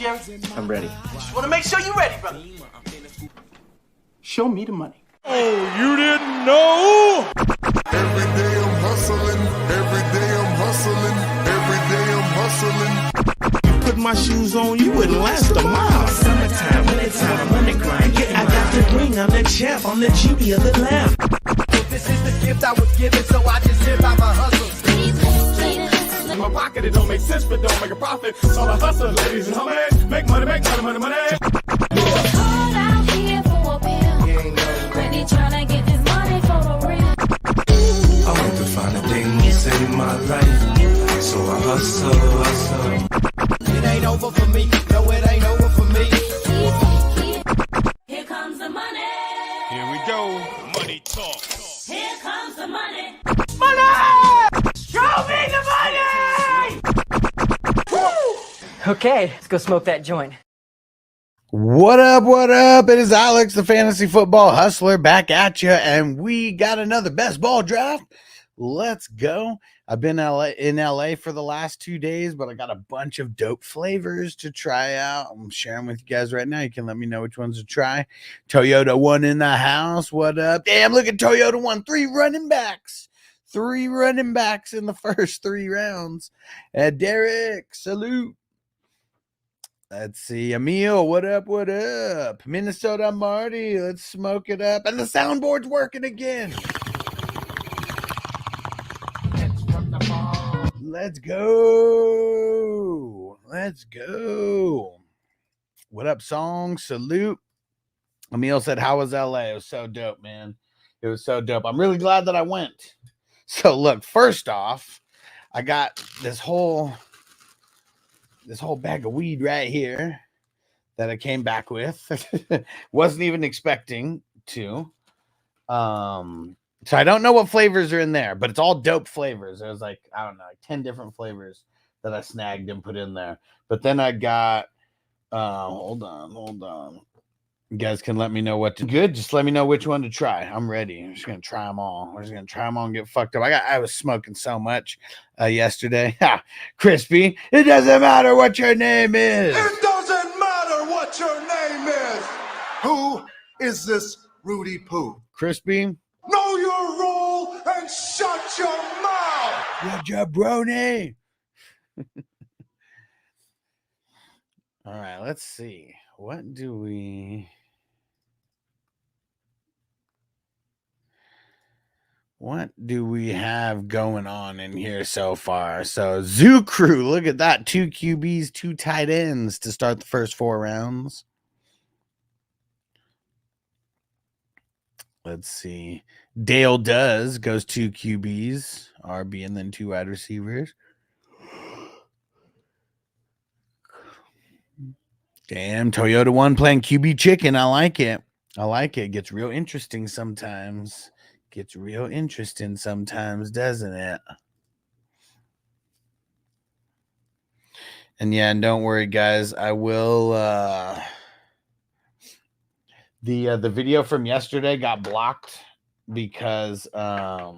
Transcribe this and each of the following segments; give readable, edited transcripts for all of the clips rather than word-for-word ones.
Jerry? I'm ready. Just want to make sure you're ready, brother. Show me the money. Oh, you didn't know? Every day I'm hustling, every day I'm hustling, every day I'm hustling. Put my shoes on, you wouldn't last a mile. Summertime, wintertime, I'm on the grind. Yeah, I got the ring, I'm the champ, I'm the genie of the lamp. This is the gift I was given, so I just live by my hustle. In my pocket, it don't make sense, but don't make a profit. So I hustle, ladies and homies. Make money, money, money. Hard out here for a pill. Really tryna get this money for the real. I want to find the things in my life, so I hustle. It ain't over for me, no, it ain't over for me. Here comes the money. Here we go, money talk. Here comes the money. Show me the money! Okay, let's go smoke that joint. What up? What up? It is Alex, the fantasy football hustler, back at you, and we got another best ball draft. Let's go. I've been in LA for the last 2 days, but I got a bunch of dope flavors to try out. I'm sharing with you guys right now. You can let me know which ones to try. Toyota One in the house. What up? Damn, look at Toyota One. 3 running backs. 3 running backs in the first 3 rounds. Derek, salute. Let's see. Emil, what up? What up? Minnesota Marty, let's smoke it up. And the soundboard's working again. Let's go. Let's go. What up, song? Salute. Emil said, how was LA? It was so dope, man. It was so dope. I'm really glad that I went. So look, first off, I got this whole bag of weed right here that I came back with. Wasn't even expecting to. So I don't know what flavors are in there, but it's all dope flavors. There's like, I don't know, like 10 different flavors that I snagged and put in there. But then I got hold on. You guys can let me know what to good. Just let me know which one to try. I'm ready. I'm just gonna try them all. We're just gonna try them all and get fucked up. I was smoking so much yesterday. Ha, crispy. It doesn't matter what your name is. It doesn't matter what your name is. Who is this Rudy Poo? Crispy. Know your role and shut your mouth. Your jabroni. All right, let's see. What do we have going on in here so far? So Zoo Crew, look at that. 2 QBs, 2 tight ends to start the first 4 rounds. Let's see. Dale Does goes 2 QBs, RB, and then 2 wide receivers. Damn, Toyota One playing QB chicken. I like it. I like it. Gets real interesting sometimes. Gets real interesting sometimes, doesn't it? And yeah, and don't worry, guys. I will. The video from yesterday got blocked because of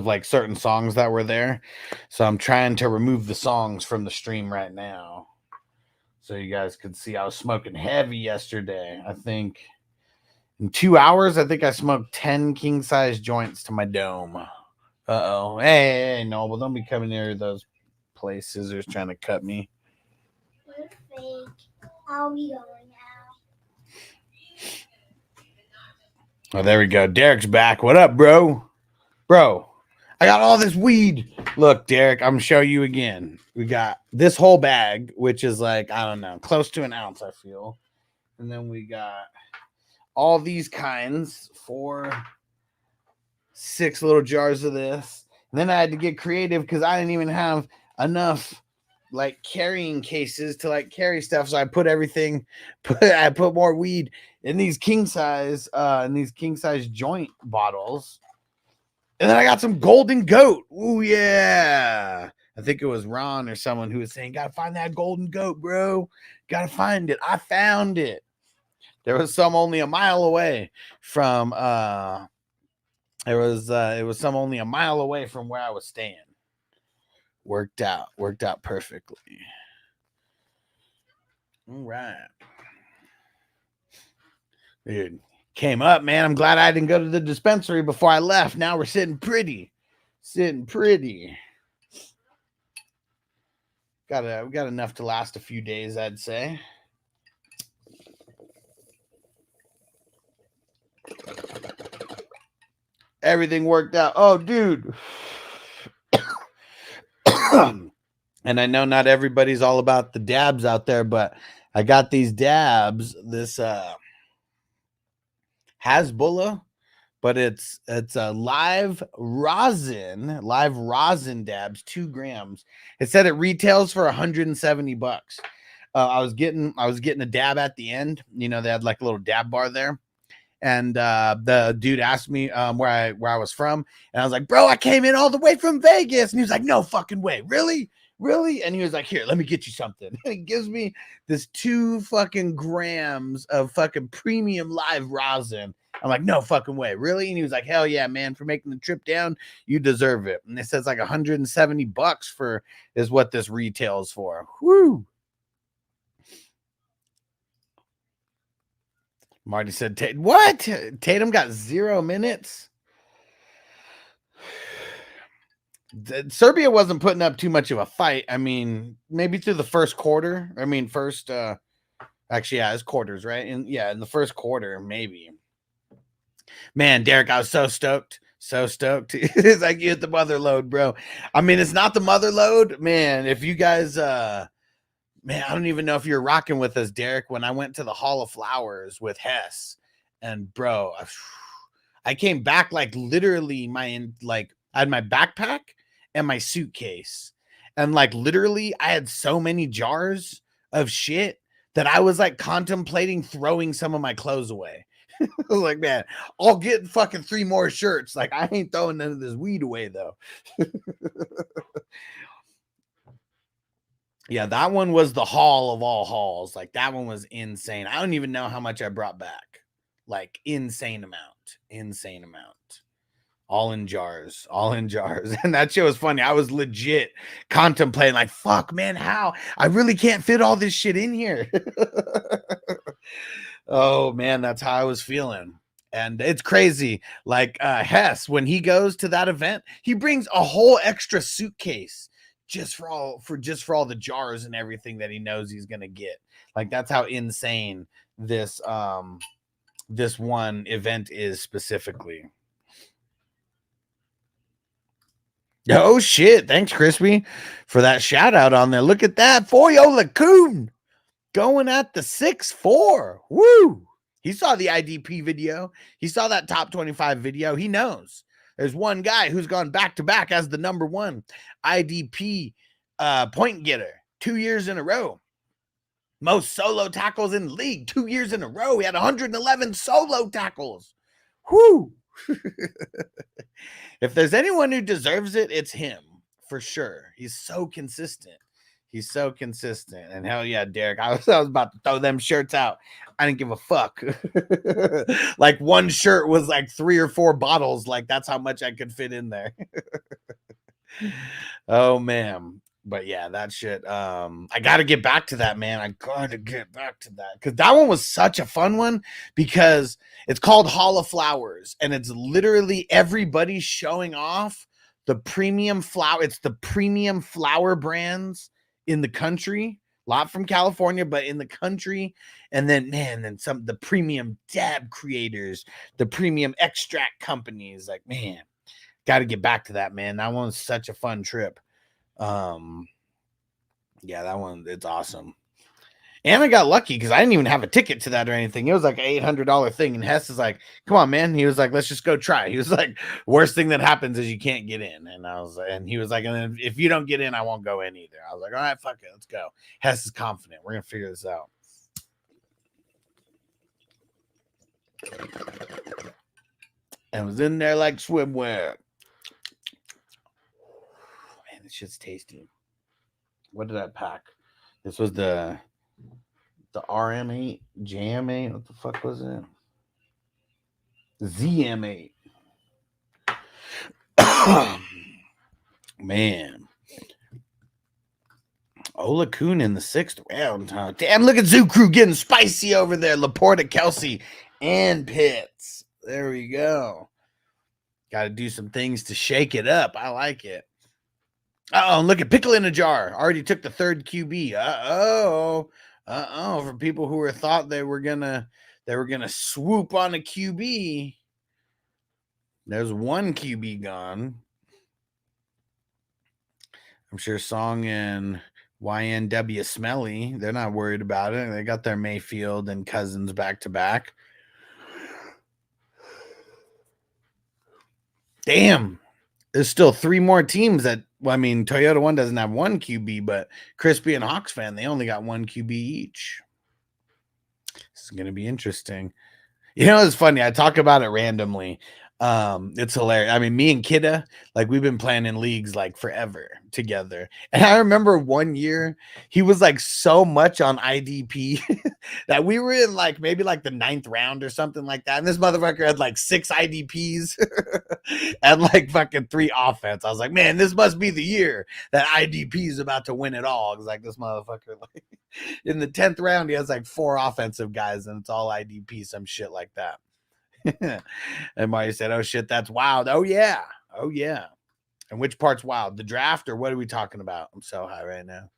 like certain songs that were there. So I'm trying to remove the songs from the stream right now, so you guys could see I was smoking heavy yesterday. I think in 2 hours, I think I smoked 10 king-size joints to my dome. Uh-oh. Hey, no, well, don't be coming near those play scissors trying to cut me. We're fake. I'll be going out. Oh, there we go. Derek's back. What up, bro? Bro, I got all this weed. Look, Derek, I'm going to show you again. We got this whole bag, which is like, I don't know, close to an ounce, I feel. And then we got all these kinds, 6 little jars of this. And then I had to get creative because I didn't even have enough like carrying cases to like carry stuff. So I put I put more weed in these king size joint bottles. And then I got some golden goat. Ooh, yeah. I think it was Ron or someone who was saying, gotta find that golden goat, bro. Gotta find it. I found it. There was some only a mile away from it was some only a mile away from where I was staying. Worked out perfectly. All right. Dude, came up, man. I'm glad I didn't go to the dispensary before I left. Now we're sitting pretty. Sitting pretty. We got enough to last a few days, I'd say. Everything worked out. Oh, dude. And I know not everybody's all about the dabs out there, but I got these dabs, this Hasbulla, but it's a live rosin dabs, 2 grams. It said it retails for $170. I was getting a dab at the end. You know, they had like a little dab bar there. And the dude asked me where I was from, and I was like, bro, I came in all the way from Vegas. And he was like, no fucking way. Really? And he was like, here, let me get you something. And he gives me this 2 fucking grams of fucking premium live rosin. I'm like, no fucking way. Really? And he was like, hell yeah, man, for making the trip down, you deserve it. And it says like $170 is what this retails for. Whoo. Marty said, what? Tatum got 0 minutes? Serbia wasn't putting up too much of a fight. I mean, maybe through the first quarter. I mean, actually, yeah, it's quarters, right? In the first quarter, maybe. Man, Derek, I was so stoked. So stoked. It's like you hit the mother load, bro. I mean, it's not the mother load. Man, if you guys, man, I don't even know if you're rocking with us, Derek, when I went to the Hall of Flowers with Hess. And, bro, I came back like literally I had my backpack and my suitcase. And like literally I had so many jars of shit that I was like contemplating throwing some of my clothes away. I was like, man, I'll get fucking 3 more shirts. Like, I ain't throwing none of this weed away though. Yeah, that one was the haul of all hauls. Like, that one was insane. I don't even know how much I brought back. Like, insane amount. All in jars. And that shit was funny. I was legit contemplating, like, fuck, man, how? I really can't fit all this shit in here. Oh, man, that's how I was feeling. And it's crazy. Like, Hess, when he goes to that event, he brings a whole extra suitcase just for all the jars and everything that he knows he's gonna get. Like, that's how insane this one event is specifically. Oh shit, thanks Crispy for that shout out on there. Look at that, Foyola Coon going at the 6'4". Woo! He saw the IDP video. He saw that top 25 video. He knows there's one guy who's gone back to back as the number 1 IDP point getter 2 years in a row. Most solo tackles in the league 2 years in a row. He had 111 solo tackles. Whoo! If there's anyone who deserves it, it's him for sure. He's so consistent. And hell yeah, Derek, I was about to throw them shirts out. I didn't give a fuck. Like, one shirt was like 3 or 4 bottles. Like, that's how much I could fit in there. Oh man. But yeah, that shit. I gotta get back to that, man. Because that one was such a fun one, because it's called Hall of Flowers, and it's literally everybody showing off the premium flower. It's the premium flower brands in the country. A lot from California, but in the country. And then, man, the premium dab creators, the premium extract companies. Like, man, gotta get back to that, man. That one was such a fun trip. Yeah, that one, it's awesome. And I got lucky because I didn't even have a ticket to that or anything. It was like an $800 thing. And Hess is like, come on, man. He was like, let's just go try. He was like, worst thing that happens is you can't get in. And he was like, and then if you don't get in, I won't go in either. I was like, all right, fuck it. Let's go. Hess is confident. We're going to figure this out. And was in there like swimwear. Man, this shit's tasty. What did I pack? This was the RM8, JM8. What the fuck was it? ZM8. Man. Ola Kuhn in the 6th round. Huh? Damn, look at Zoo Crew getting spicy over there. Laporta, Kelsey, and Pitts. There we go. Got to do some things to shake it up. I like it. Uh-oh, look at Pickle in a Jar. Already took the 3rd QB. Uh-oh. For people who thought they were gonna swoop on a QB. There's 1 QB gone. I'm sure Song and YNW Smelly, they're not worried about it. They got their Mayfield and Cousins back to back. Damn. There's still 3 more teams that, well, I mean, Toyota 1 doesn't have 1 QB, but Crispy and Hawks fan, they only got 1 QB each. This is going to be interesting. You know, it's funny. I talk about it randomly. It's hilarious. I mean, me and Kidda, like, we've been playing in leagues like forever together. And I remember one year he was like so much on IDP that we were in like maybe like the 9th round or something like that. And this motherfucker had like 6 IDPs and like fucking 3 offense. I was like, man, this must be the year that IDP is about to win it all. Cause like this motherfucker, like in the 10th round, he has like 4 offensive guys and it's all IDP, some shit like that. And Mario said, oh shit, that's wild. Oh yeah. And which part's wild? The draft or what are we talking about? I'm so high right now.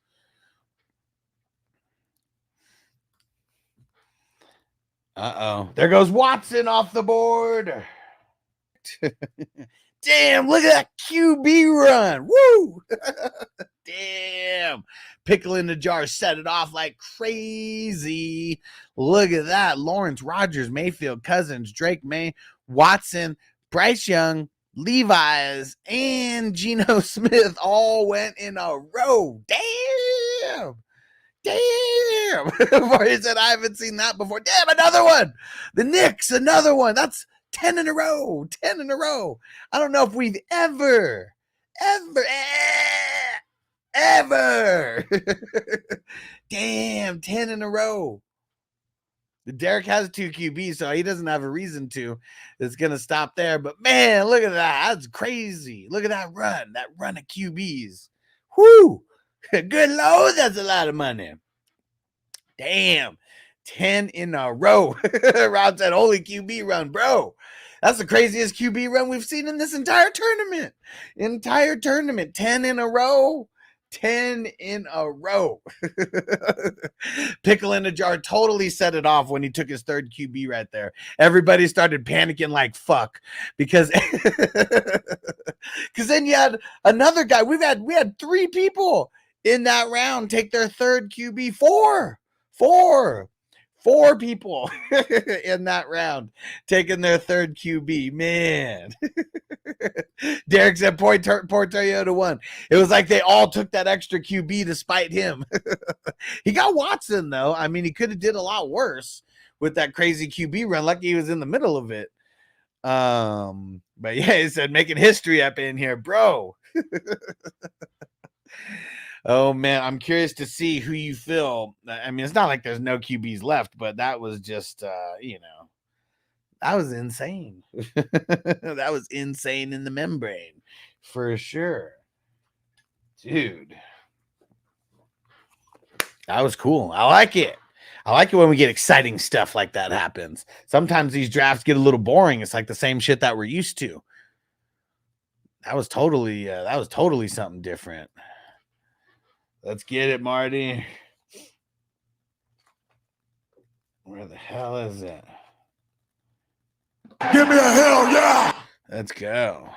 Uh-oh. There goes Watson off the board. Damn, look at that QB run. Woo! Damn. Pickle in the Jar set it off like crazy. Look at that. Lawrence, Rogers, Mayfield, Cousins, Drake May, Watson, Bryce Young, Levi's, and Geno Smith all went in a row. Damn. Mario said, I haven't seen that before. Damn, another one. The Knicks, another one. That's 10 in a row. 10 in a row. I don't know if we've ever damn, 10 in a row. Derek has 2 QBs, so he doesn't have a reason to. It's going to stop there. But, man, look at that. That's crazy. Look at that run of QBs. Whoo! Good Lord, that's a lot of money. Damn. 10 in a row. Rob said, holy QB run, bro. That's the craziest QB run we've seen in this entire tournament. 10 in a row. 10 in a row. Pickle in a Jar totally set it off when he took his 3rd QB right there. Everybody started panicking like fuck because then you had another guy. We had 3 people in that round take their 3rd QB. 4 people in that round taking their 3rd QB. Man. Derek said, poor Toyota 1. It was like they all took that extra QB to spite him. He got Watson, though. I mean, he could have did a lot worse with that crazy QB run. Lucky he was in the middle of it. But yeah, he said, making history up in here, bro. Oh, man, I'm curious to see who you feel. I mean, it's not like there's no QBs left, but that was just, that was insane. That was insane in the membrane for sure. Dude. That was cool. I like it. I like it when we get exciting stuff like that happens. Sometimes these drafts get a little boring. It's like the same shit that we're used to. That was totally something different. Let's get it, Marty. Where the hell is it? Give me a hell yeah! Let's go.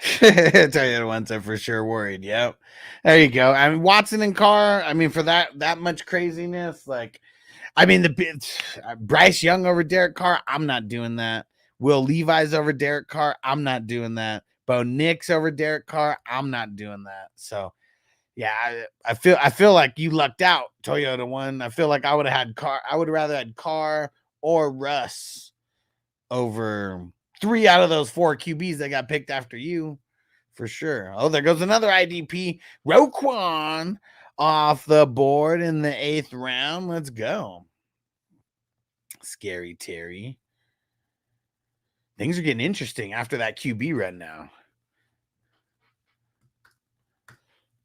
Tell you the ones I'm for sure worried. Yep. There you go. I mean, Watson and Carr, I mean, for that much craziness, like, I mean, Bryce Young over Derek Carr, I'm not doing that. Will Levi's over Derek Carr, I'm not doing that. Bo Nix over Derek Carr, I'm not doing that. So, yeah, I feel like you lucked out, Toyota 1. I feel like I would have had Carr. I would have rather had Carr or Russ over 3 out of those 4 QBs that got picked after you, for sure. Oh, there goes another IDP. Roquan off the board in the 8th round. Let's go. Scary Terry. Things are getting interesting after that QB run now.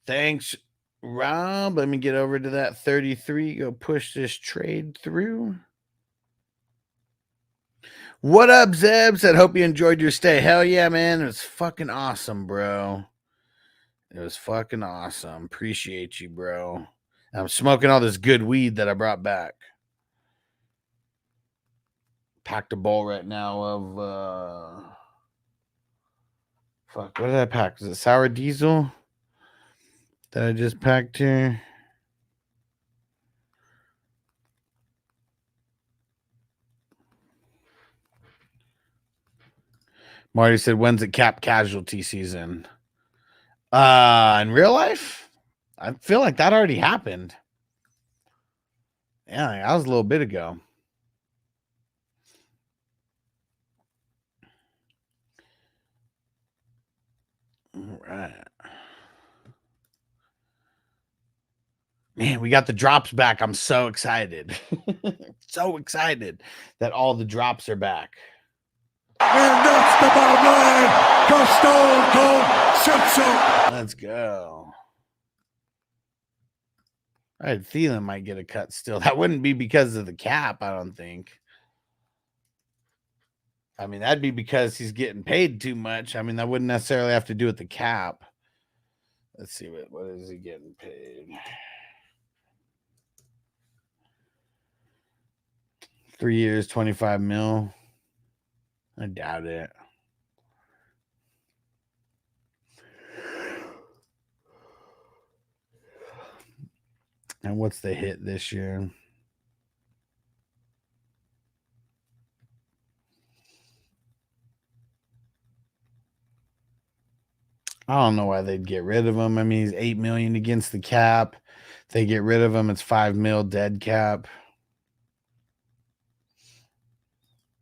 Thanks, Rob. Let me get over to that 33. Go push this trade through. What up, Zeb? Said, hope you enjoyed your stay. Hell yeah, man. It was fucking awesome, bro. It was fucking awesome. Appreciate you, bro. I'm smoking all this good weed that I brought back. Packed a bowl right now of fuck, what did I pack? Is it sour diesel that I just packed here? Marty said, when's it cap casualty season? In real life? I feel like that already happened. Yeah, that was a little bit ago. All right. Man, we got the drops back. I'm so excited. So excited that all the drops are back. And that's the bottom line. The Stone Cold Simpson. Let's go. I had Thielen might get a cut still. That wouldn't be because of the cap, I don't think. I mean, that'd be because he's getting paid too much. I mean, that wouldn't necessarily have to do with the cap. Let's see what is he getting paid. 3 years, 25 mil. I doubt it. And what's the hit this year? I don't know why they'd get rid of him. I mean, he's $8 million against the cap. If they get rid of him, it's $5 million dead cap.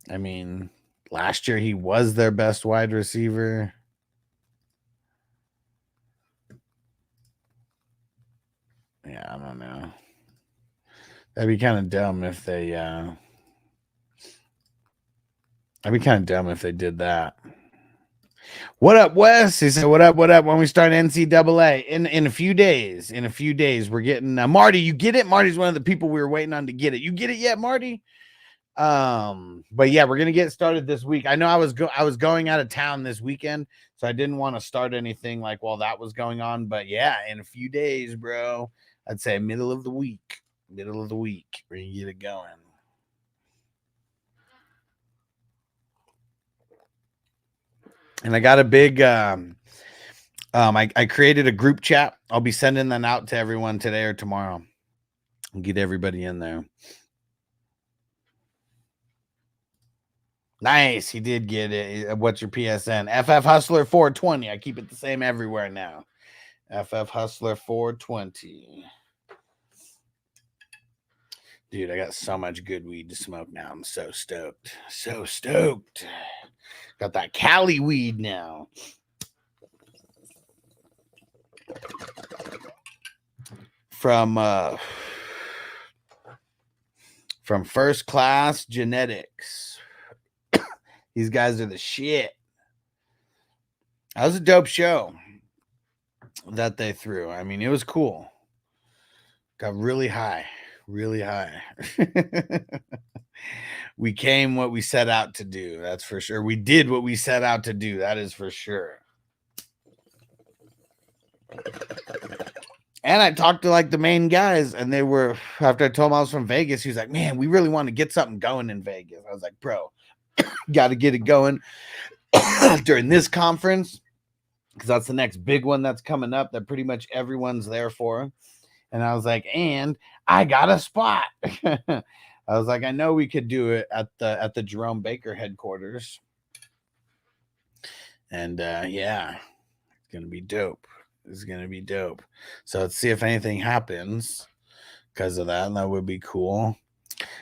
I mean, last year he was their best wide receiver. Yeah, I don't know. That'd be kind of dumb if they I'd be kind of dumb if they did that. What up, Wes? He said, what up? When we start NCAA in a few days. In a few days, we're getting Marty. You get it? Marty's one of the people we were waiting on to get it. You get it yet, Marty? But yeah, we're gonna get started this week. I know I was going out of town this weekend, so I didn't want to start anything like while that was going on. But yeah, in a few days, bro. I'd say middle of the week, we're gonna get it going. And I got a big I created a group chat. I'll be sending that out to everyone today or tomorrow. I'll get everybody in there. Nice. He did get it. What's your PSN? FF Hustler 420. I keep it the same everywhere now. FF Hustler 420. Dude, I got so much good weed to smoke now. I'm so stoked. So stoked. Got that Cali weed now. From First Class Genetics. These guys are the shit. That was a dope show that they threw. I mean, it was cool. Got really high. Really high. We came what we set out to do. That's for sure. We did what we set out to do. That is for sure. And I talked to like the main guys, and they were, after I told him I was from Vegas, he was like, man, we really want to get something going in Vegas. I was like, bro, got to get it going during this conference, because that's the next big one that's coming up that pretty much everyone's there for. And I was like, and I got a spot. I was like, I know we could do it at the Jerome Baker headquarters. And yeah, it's gonna be dope. It's gonna be dope. So let's see if anything happens because of that. That would be cool.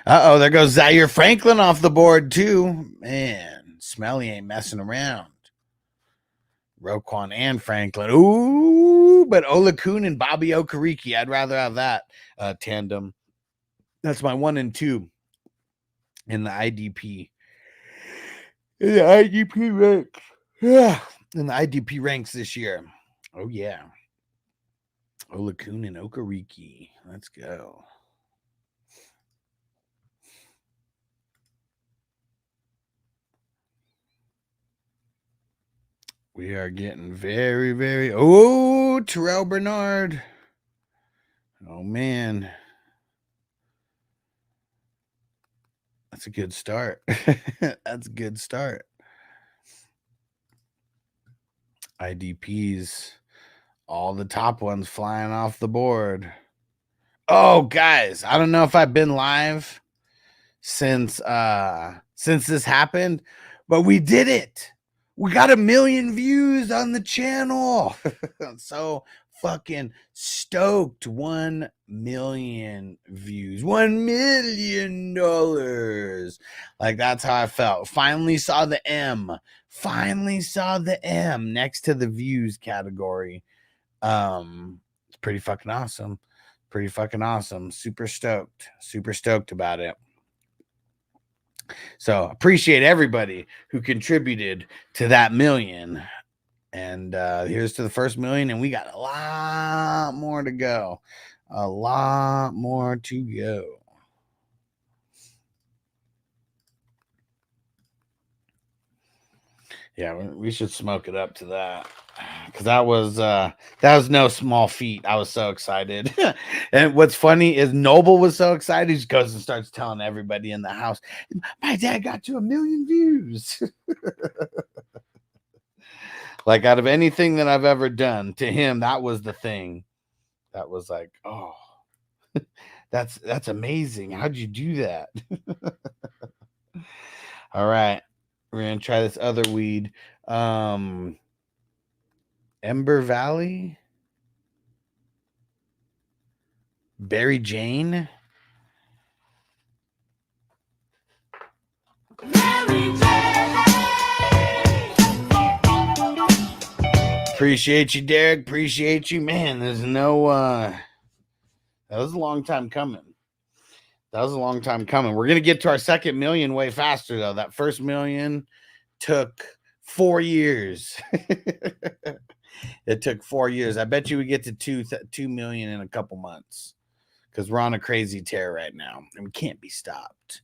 Uh-oh, there goes Zaire Franklin off the board too. Man, Smelly ain't messing around. Roquan and Franklin. Ooh, but Ola Kuhn and Bobby Okereke. I'd rather have that tandem. That's my 1 and 2 in the IDP. In the IDP ranks. Yeah. In the IDP ranks this year. Oh, yeah. Olakun and Okariki. Let's go. We are getting very, very... Oh, Terrell Bernard. Oh, man. That's a good start. That's a good start. IDPs. All the top ones flying off the board. Oh, guys, I don't know if I've been live since this happened, but we did it. We got 1 million views on the channel. So fucking stoked. 1 million views. $1 million. Like, that's how I felt. Finally saw the M. Finally saw the M next to the views category. It's pretty fucking awesome. Pretty fucking awesome. Super stoked about it. So appreciate everybody who contributed to that 1 million. And here's to the first 1 million, and we got a lot more to go. A lot more to go. Yeah, we should smoke it up to that, because that was no small feat. I was so excited. And what's funny is Noble was so excited, he just goes and starts telling everybody in the house, my dad got to 1 million views. Like, out of anything that I've ever done, to him, that was the thing that was like, oh, that's amazing. How'd you do that? All right, we're gonna try this other weed. Ember Valley, Barry Jane. Appreciate you, Derek. Appreciate you, man. There's no that was a long time coming. We're gonna get to our second million way faster, though. That first 1 million took 4 years. It took 4 years. I bet you we get to 2 million in a couple months, because we're on a crazy tear right now, and we can't be stopped.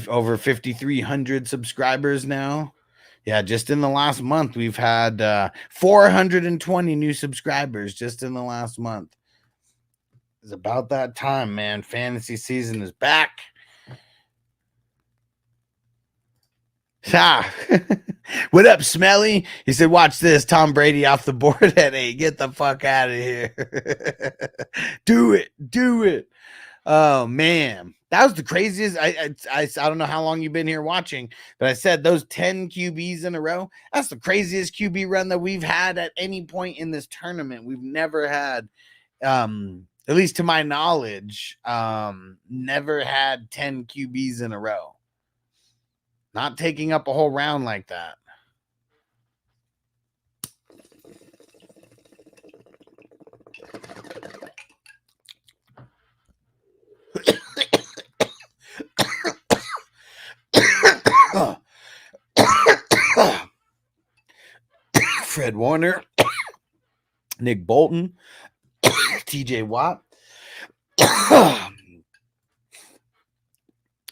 Over 5,300 subscribers now. Yeah, just in the last month, we've had 420 new subscribers just in the last month. It's about that time, man. Fantasy season is back. Ah. What up, Smelly? He said, watch this. Tom Brady off the board at 8. Get the fuck out of here. Do it. Oh, man. That was the craziest. I don't know how long you've been here watching, but I said those 10 QBs in a row, that's the craziest QB run that we've had at any point in this tournament. We've never had, at least to my knowledge, never had 10 QBs in a row. Not taking up a whole round like that. Fred Warner, Nick Bolton, TJ Watt.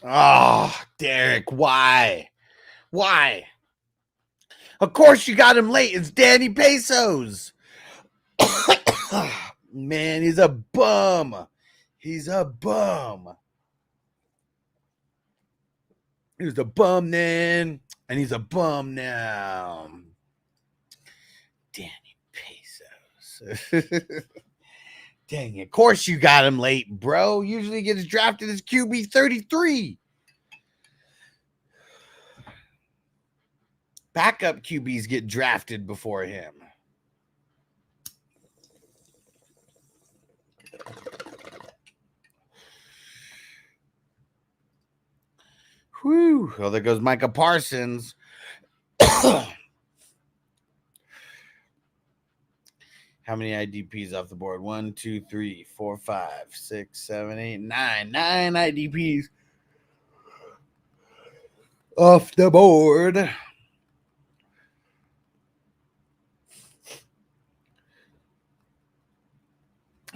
Oh, Derek, why? Of course you got him late. It's Danny Pesos. Man, he's a bum. He was a bum then, and he's a bum now. Danny Pesos. Dang it. Of course you got him late, bro. Usually gets drafted as QB 33. Backup QBs get drafted before him. Whew. Oh, there goes Micah Parsons. How many IDPs off the board? 1, 2, 3, 4, 5, 6, 7, 8, 9. 9 IDPs off the board.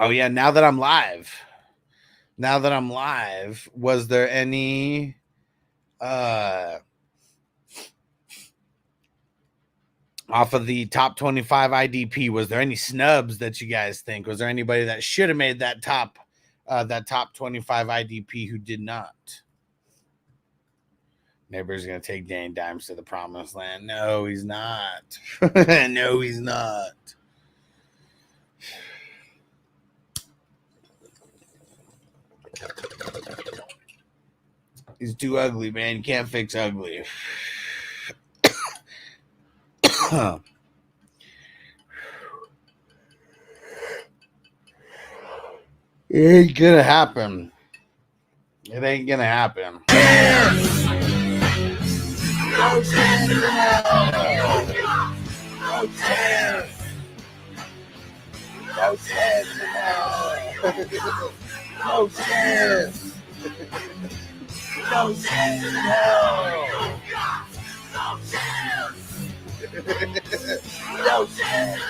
Oh yeah, now that I'm live. Was there any off of the top 25 IDP, was there any snubs that you guys think? Was there anybody that should have made that top 25 IDP who did not? Neighbor's gonna take Danny Dimes to the promised land. No, he's not. No, he's not. He's too ugly, man. You can't fix ugly. It ain't gonna happen. It ain't gonna happen. No chance. No chance. No chance. No chance. No chance. No chance.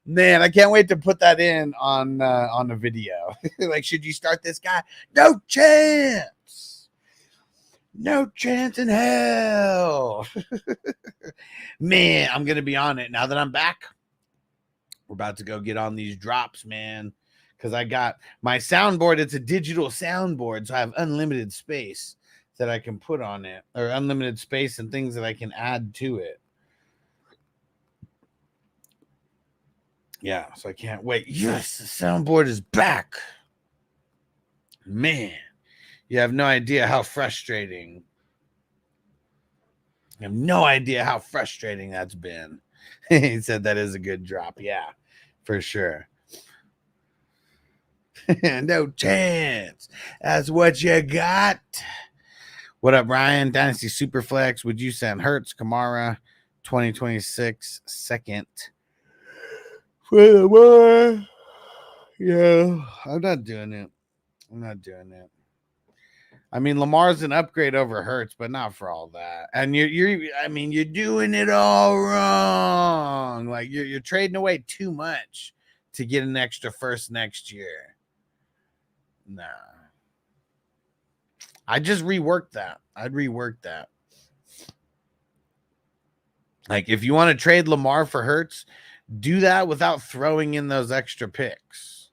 Man, I can't wait to put that in on the video. Like, should you start this guy? No chance. No chance in hell. Man, I'm gonna be on it now that I'm back. We're about to go get on these drops, man. Because I got my soundboard. It's a digital soundboard, so I have unlimited space that I can put on it, or unlimited space and things that I can add to it. Yeah, so I can't wait. Yes, the soundboard is back. Man, you have no idea how frustrating. You have no idea how frustrating that's been. He said that is a good drop. Yeah, for sure. No chance. That's what you got. What up, Ryan? Dynasty Superflex. Would you send Hurts, Kamara, 2026 second? Yeah, I'm not doing it. I mean, Lamar's an upgrade over Hurts, but not for all that. And you're doing it all wrong. Like you're trading away too much to get an extra first next year. Nah. I'd rework that. Like, if you want to trade Lamar for Hurts, do that without throwing in those extra picks.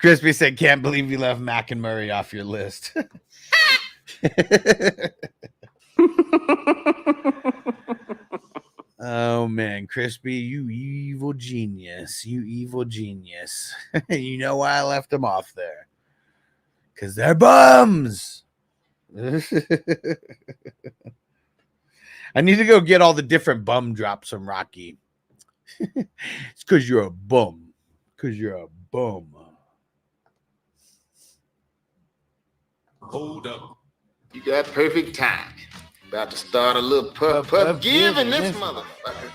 Crispy said, can't believe you left Mack and Murray off your list. Oh, man. Crispy, you evil genius. You know why I left them off there? Because they're bums. I need to go get all the different bum drops from Rocky. It's because you're a bum. Hold up. You got perfect time. About to start a little puff giving this motherfucker.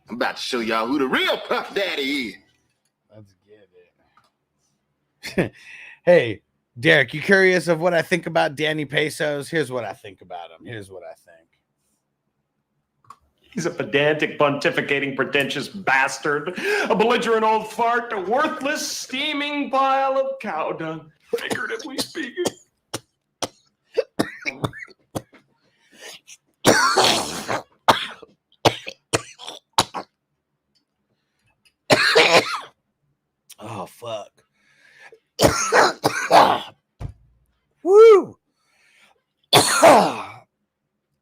I'm about to show y'all who the real Puff Daddy is. Let's get it. Hey, Derek, you curious of what I think about Danny Pesos? Here's what I think about him. He's a pedantic, pontificating, pretentious bastard, a belligerent old fart, a worthless, steaming pile of cow dung, figuratively speaking. Oh, fuck. Woo!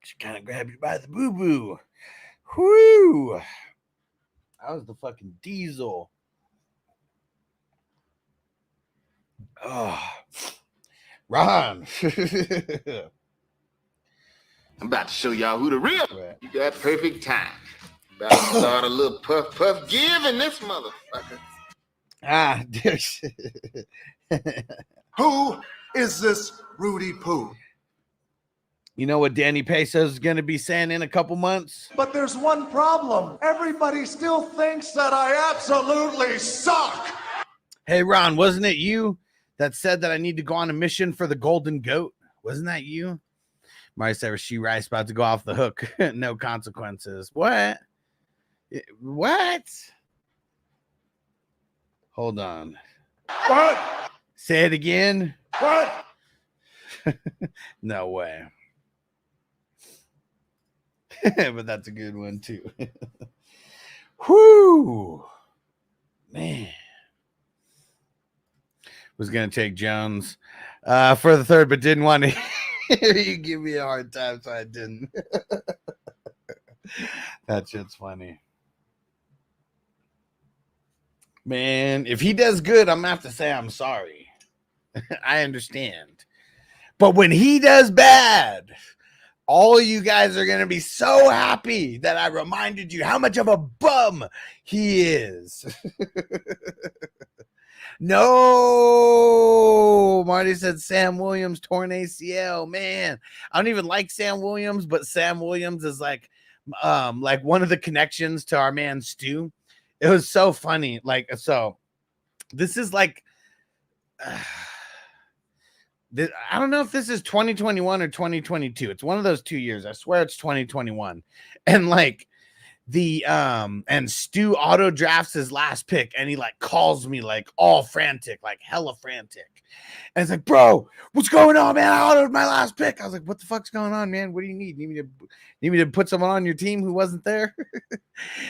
She kind of grabbed you by the boo-boo. Woo! That was the fucking diesel. Oh. Ron. I'm about to show y'all who the real. You got perfect time. About to start a little puff giving this motherfucker. Ah, Who is this Rudy Poo? You know what Danny Pesos is going to be saying in a couple months? But there's one problem. Everybody still thinks that I absolutely suck. Hey, Ron, wasn't it you that said that I need to go on a mission for the golden goat? Wasn't that you? Marty said, "She Rice about to go off the hook. No consequences." What? What? Hold on. What? Say it again. What? No way. But that's a good one too. Whoo, man. Was gonna take Jones for the third, but didn't want to hear you give me a hard time, so I didn't. That shit's funny. Man, if he does good, I'm gonna have to say I'm sorry. I understand. But when he does bad, all you guys are going to be so happy that I reminded you how much of a bum he is. No, Marty said Sam Williams torn ACL. Man, I don't even like Sam Williams, but Sam Williams is like one of the connections to our man Stu. It was so funny. Like, so this is like, I don't know if this is 2021 or 2022. It's one of those 2 years. I swear it's 2021. And like and Stu auto drafts his last pick and he like calls me like all frantic, like hella frantic. And it's like, bro, what's going on, man? I autoed my last pick. I was like, what the fuck's going on, man? What do you need? Need me to put someone on your team who wasn't there?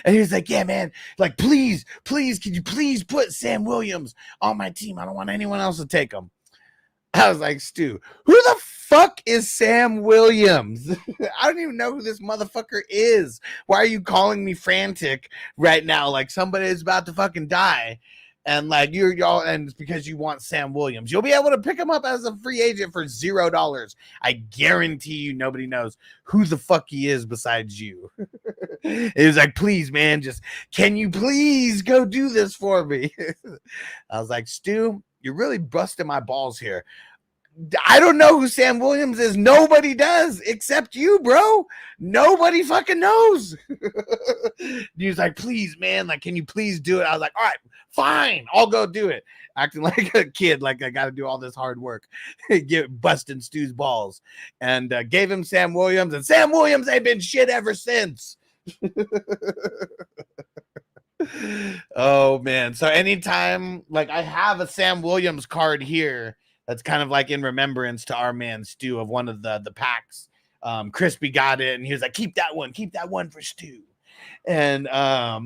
And he was like, yeah, man, like, please, could you please put Sam Williams on my team? I don't want anyone else to take him. I was like, Stu, who the fuck is Sam Williams? I don't even know who this motherfucker is. Why are you calling me frantic right now? Like somebody is about to fucking die. And like y'all, and it's because you want Sam Williams. You'll be able to pick him up as a free agent for $0. I guarantee you nobody knows who the fuck he is besides you. It was like, please, man, just can you please go do this for me? I was like, Stu, you're really busting my balls here. I don't know who Sam Williams is. Nobody does except you, bro. Nobody fucking knows. He was like, please, man, like, can you please do it? I was like, all right, fine, I'll go do it. Acting like a kid, like I got to do all this hard work, busting Stu's balls, and gave him Sam Williams, and Sam Williams ain't been shit ever since. Oh man, so anytime, like, I have a Sam Williams card here that's kind of like in remembrance to our man Stu of one of the packs. Crispy got it and he was like, keep that one for Stu. And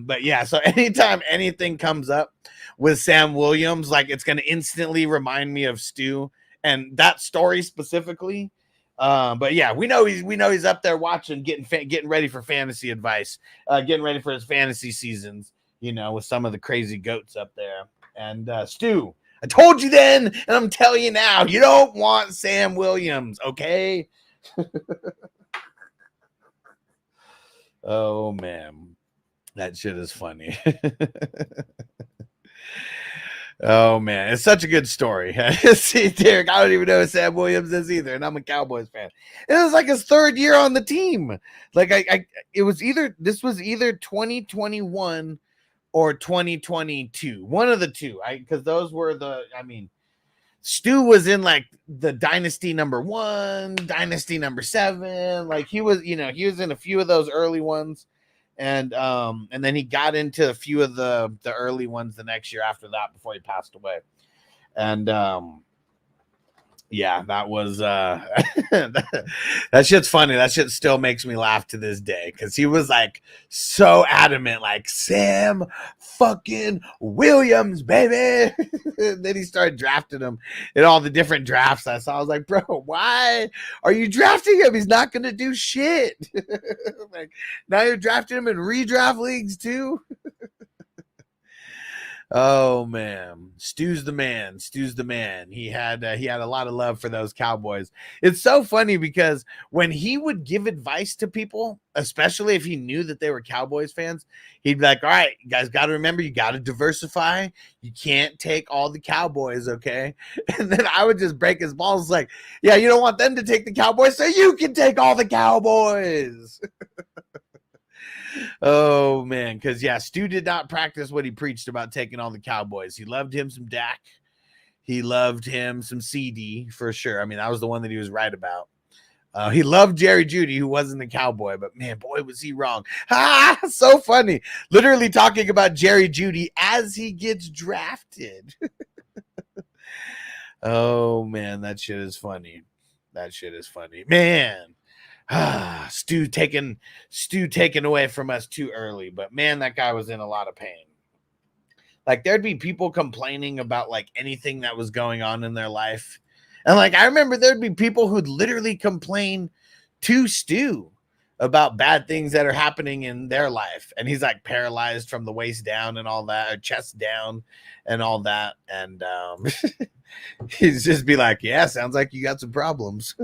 but yeah, so anytime anything comes up with Sam Williams, like, it's gonna instantly remind me of Stu and that story specifically. But yeah, we know he's up there watching, getting ready for fantasy advice, getting ready for his fantasy seasons, you know, with some of the crazy goats up there. And Stu, I told you then, and I'm telling you now, you don't want Sam Williams, okay? Oh man, that shit is funny. Oh man, it's such a good story. See, Derek, I don't even know who Sam Williams is either, and I'm a Cowboys fan. It was like his third year on the team. Like this was either 2021 or 2022, one of the two. Because those were Stu was in like the dynasty number 1, dynasty number 7. Like he was in a few of those early ones. And then he got into a few of the early ones the next year after that before he passed away. And yeah, that was that shit's funny. That shit still makes me laugh to this day because he was like so adamant, like Sam fucking Williams, baby. Then he started drafting him in all the different drafts I saw. I was like, bro, why are you drafting him? He's not gonna do shit. Like, now you're drafting him in redraft leagues too. Oh man, Stu's the man. He had a lot of love for those Cowboys. It's so funny because when he would give advice to people, especially if he knew that they were Cowboys fans, he'd be like, all right, you guys got to remember, you got to diversify. You can't take all the Cowboys, okay? And then I would just break his balls like, yeah, you don't want them to take the Cowboys, so you can take all the Cowboys. Oh man, because yeah, Stu did not practice what he preached about taking all the Cowboys. He loved him some Dak. He loved him some CD for sure. I mean, that was the one that he was right about. He loved Jerry Jeudy, who wasn't a Cowboy, but man, boy, was he wrong. Ah, so funny. Literally talking about Jerry Jeudy as he gets drafted. Oh, man, that shit is funny. That shit is funny. Man. Stu taken away from us too early, but man, that guy was in a lot of pain. Like, there'd be people complaining about like anything that was going on in their life. And like, I remember there'd be people who'd literally complain to Stu about bad things that are happening in their life. And he's like paralyzed from the waist down and all that, or chest down and all that. And he's just be like, yeah, sounds like you got some problems.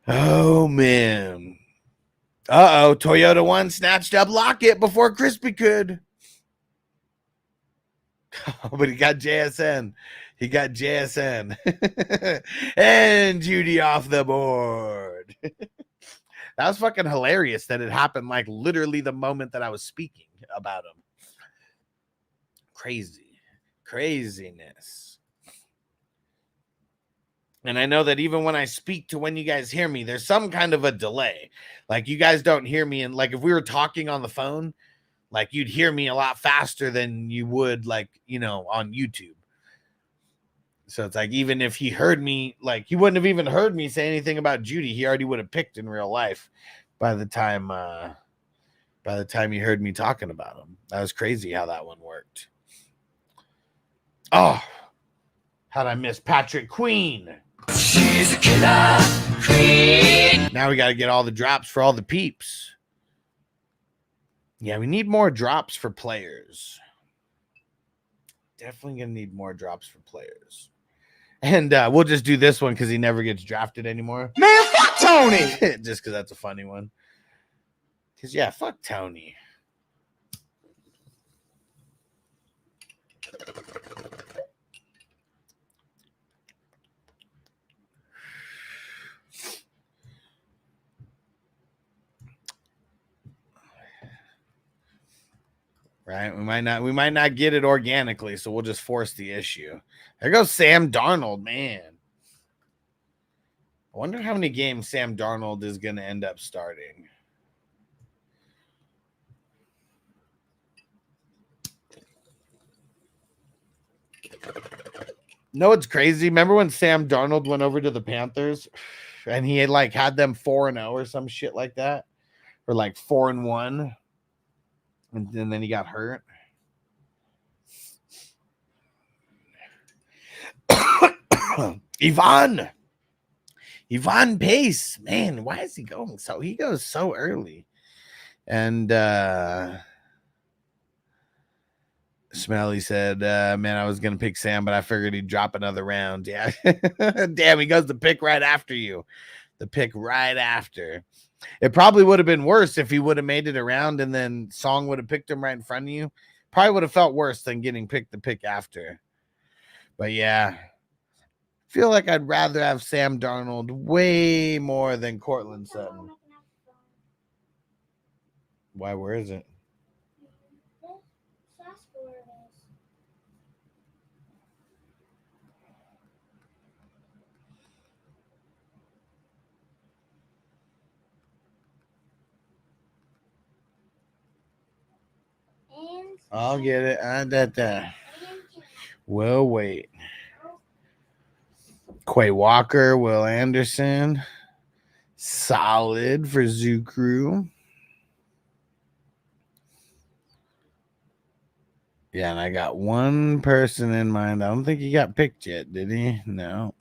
Oh, man. Uh-oh, Toyota 1 snatched up Lockett before Crispy could. But he got JSN. He got JSN. And Jeudy off the board. That was fucking hilarious that it happened like literally the moment that I was speaking about him. Craziness. And I know that even when I speak to when you guys hear me, there's some kind of a delay. Like, you guys don't hear me. And like, if we were talking on the phone, like, you'd hear me a lot faster than you would, like, you know, on YouTube. So it's like, even if he heard me, like, he wouldn't have even heard me say anything about Jeudy. He already would have picked in real life by the time he heard me talking about him. That was crazy how that one worked. Oh, how'd I miss Patrick Queen? She's a killer queen. Now we got to get all the drops for all the peeps. Yeah, we need more drops for players. Definitely going to need more drops for players. And we'll just do this one because he never gets drafted anymore. Man, fuck Tony! Just because that's a funny one. Because, yeah, fuck Tony. Right? We might not get it organically, so we'll just force the issue. There goes Sam Darnold, man. I wonder how many games Sam Darnold is going to end up starting. No, it's crazy. Remember when Sam Darnold went over to the Panthers and he had like had them 4-0 or some shit like that, or like 4-1. And then he got hurt. Yvonne Pace, man, why is he going so? He goes so early. And Smelly said, man, I was gonna pick Sam, but I figured he'd drop another round. Yeah. Damn, he goes the pick right after you. The pick right after. It probably would have been worse if he would have made it around and then Song would have picked him right in front of you. Probably would have felt worse than getting picked the pick after. But yeah, I feel like I'd rather have Sam Darnold way more than Cortland Sutton. Why? Where is it? I'll get it. We'll wait. Quay Walker, Will Anderson. Solid for Zoo Crew. Yeah, and I got one person in mind. I don't think he got picked yet, did he? No.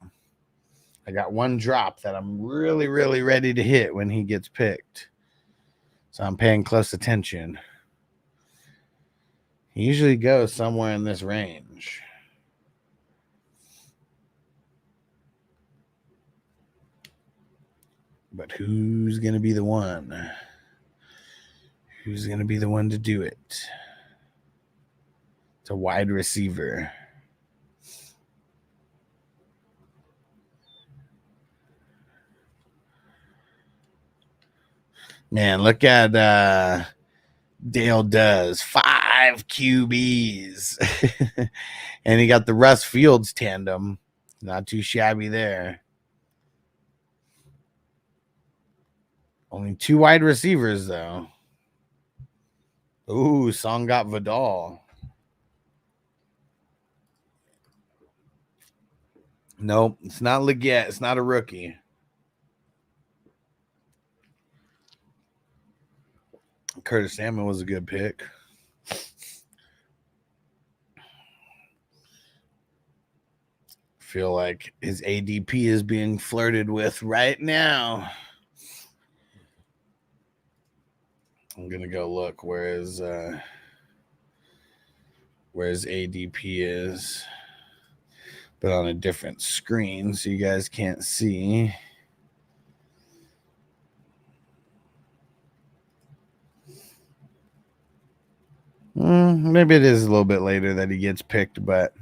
I got one drop that I'm really, really ready to hit when he gets picked. So I'm paying close attention. He usually goes somewhere in this range. But who's going to be the one? Who's going to be the one to do it? It's a wide receiver. Man, look at Dale does 5 QBs. And he got the Russ Fields tandem. Not too shabby there. Only 2 wide receivers, though. Ooh, Song got Vidal. Nope, it's not Leggett. It's not a rookie. Curtis Samuel was a good pick. Feel like his ADP is being flirted with right now. I'm gonna go look where his ADP is, but on a different screen so you guys can't see. Maybe it is a little bit later that he gets picked, but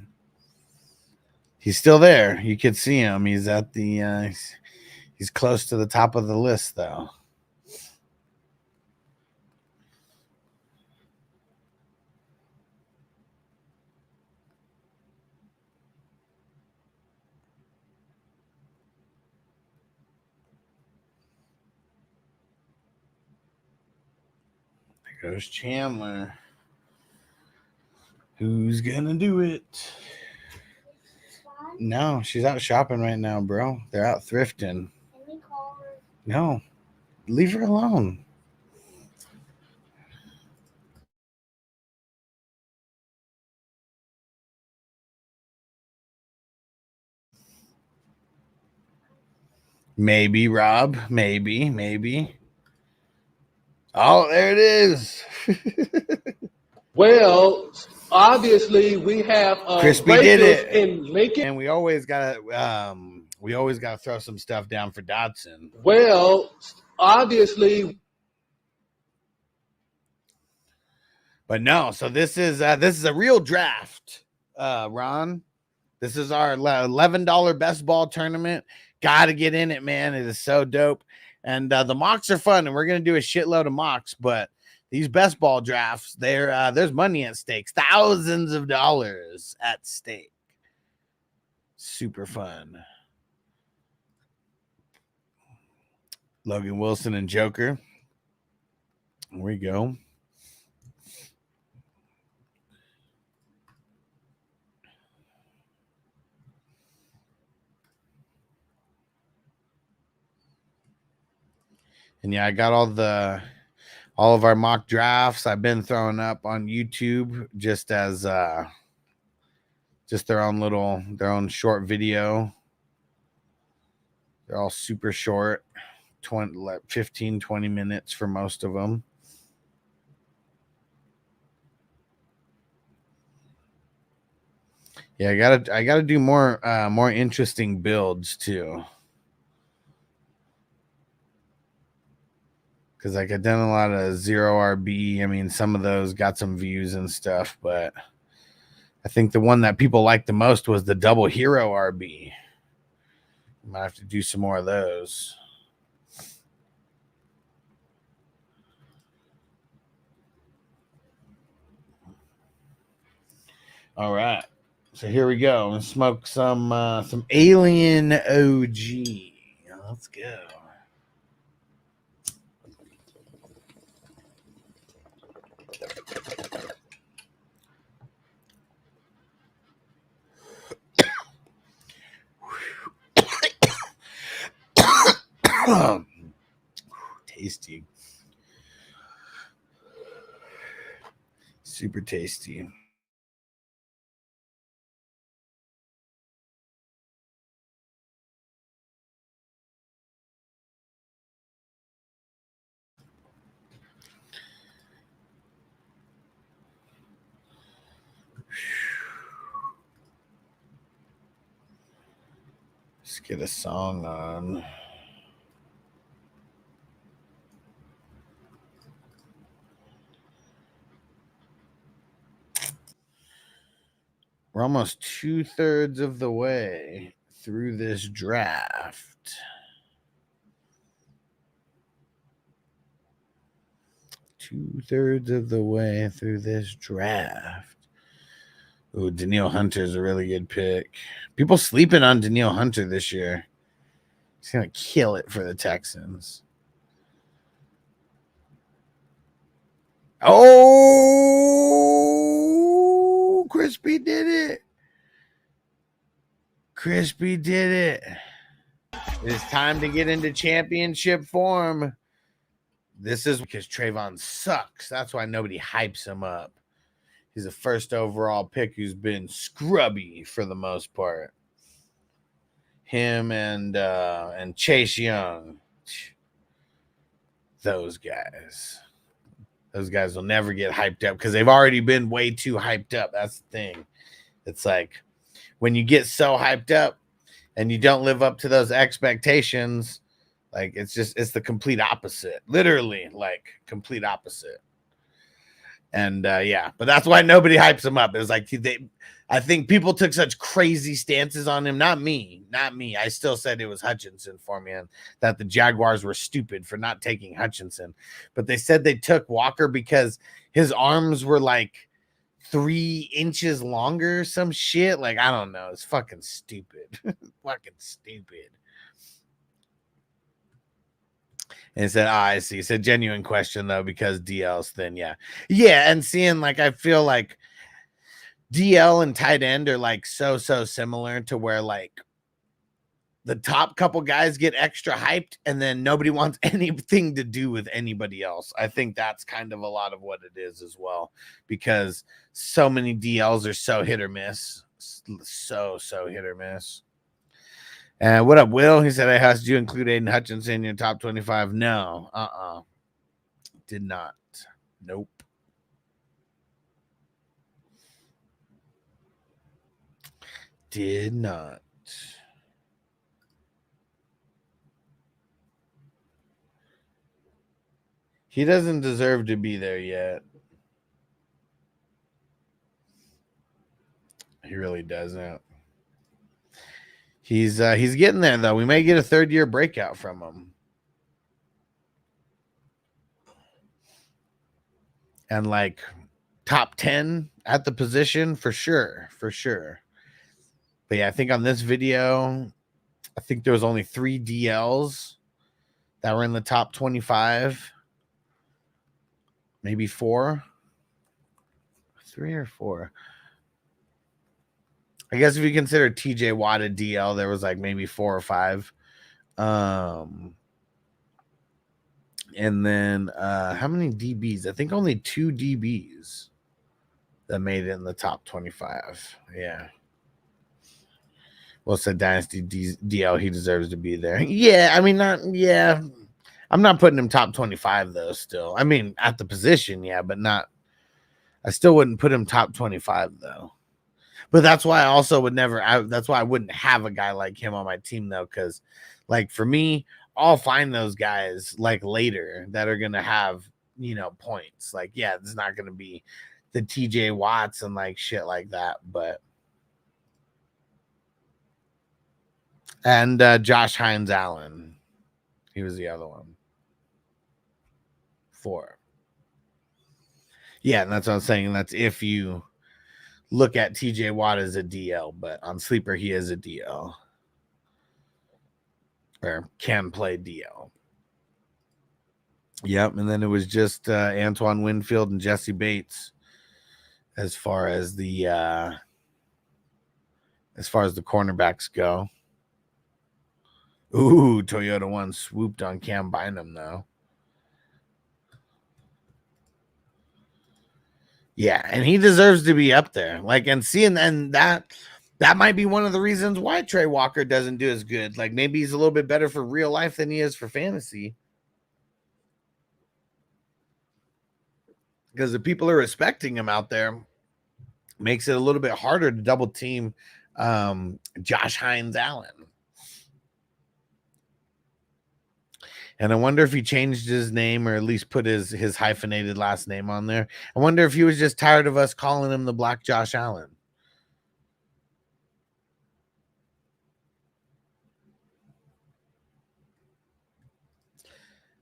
he's still there. You could see him. He's at the he's close to the top of the list, though. There goes Chandler. Who's gonna do it? No, she's out shopping right now, bro. They're out thrifting. Can we call her? No, leave her alone. Maybe, Rob. Maybe. Oh, there it is. Well, obviously we have Crispy did it in Lincoln, and we always gotta throw some stuff down for Dodson. Well, obviously, but no. So this is a real draft, Ron. This is our $11 best ball tournament. Got to get in it, man. It is so dope, and the mocks are fun, and we're gonna do a shitload of mocks, but. These best ball drafts, there's money at stake, thousands of dollars at stake. Super fun. Logan Wilson and Joker. Here we go. And yeah, I got all of our mock drafts I've been throwing up on YouTube just as just their own short video. They're all super short, 15, 20 minutes for most of them. Yeah, I gotta do more interesting builds too. Because like I've done a lot of 0 RB. I mean, some of those got some views and stuff, but I think the one that people liked the most was the double hero RB. Might have to do some more of those. All right. So here we go. Let's smoke some Alien OG. Let's go. Tasty. Super tasty. Let's get a song on. We're almost 2/3 of the way through this draft. 2/3 of the way through this draft. Ooh, Danielle Hunter's a really good pick. People sleeping on Danielle Hunter this year. He's going to kill it for the Texans. Oh, Crispy did it. Crispy did it. It's time to get into championship form. This is because Trayvon sucks. That's why nobody hypes him up. He's a first overall pick who's been scrubby for the most part. Him and Chase Young. Those guys will never get hyped up because they've already been way too hyped up. That's the thing. It's like when you get so hyped up and you don't live up to those expectations, like it's the complete opposite. Literally, like complete opposite. And yeah, but that's why nobody hypes him up. It was like I think people took such crazy stances on him. Not me. I still said it was Hutchinson for me, and that the Jaguars were stupid for not taking Hutchinson. But they said they took Walker because his arms were like 3 inches longer, some shit. Like, I don't know. It's fucking stupid. Fucking stupid. And said, I see. It's a genuine question, though, because DL's thin. Yeah. Yeah. And seeing, like, I feel like DL and tight end are, like, so similar to where, like, the top couple guys get extra hyped and then nobody wants anything to do with anybody else. I think that's kind of a lot of what it is as well, because so many DLs are so hit or miss. So hit or miss. What up, Will? He said, I asked you include Aiden Hutchinson in your top 25. No. Did not. Nope. Did not. He doesn't deserve to be there yet. He really doesn't. He's getting there, though. We may get a third-year breakout from him. And, like, top 10 at the position for sure. For sure. But, yeah, I think on this video, I think there was only 3 DLs that were in the top 25. Maybe 4. 3 or 4. I guess if you consider TJ Watt a DL, there was like maybe 4 or 5. And then how many DBs? I think only 2 DBs that made it in the top 25. Yeah. Well, said Dynasty DL, he deserves to be there. Yeah, I mean, I'm not putting him top 25 though. Still, I mean, at the position, yeah, but not. I still wouldn't put him top 25 though. But that's why I also would never. That's why I wouldn't have a guy like him on my team though, because, like, for me, I'll find those guys like later that are gonna have, you know, points. Like, yeah, it's not gonna be the TJ Watts and like shit like that, but. And Josh Hines Allen, he was the other one. 4. Yeah, and that's what I'm saying. That's if you look at TJ Watt as a DL, but on Sleeper, he is a DL. Or can play DL. Yep, and then it was just Antoine Winfield and Jesse Bates as far as the cornerbacks go. Ooh, Toyota 1 swooped on Cam Bynum, though. Yeah, and he deserves to be up there. Like, and seeing, and that might be one of the reasons why Trey Walker doesn't do as good. Like, maybe he's a little bit better for real life than he is for fantasy. Because the people are respecting him out there, makes it a little bit harder to double team Josh Hines Allen. And I wonder if he changed his name or at least put his hyphenated last name on there. I wonder if he was just tired of us calling him the Black Josh Allen.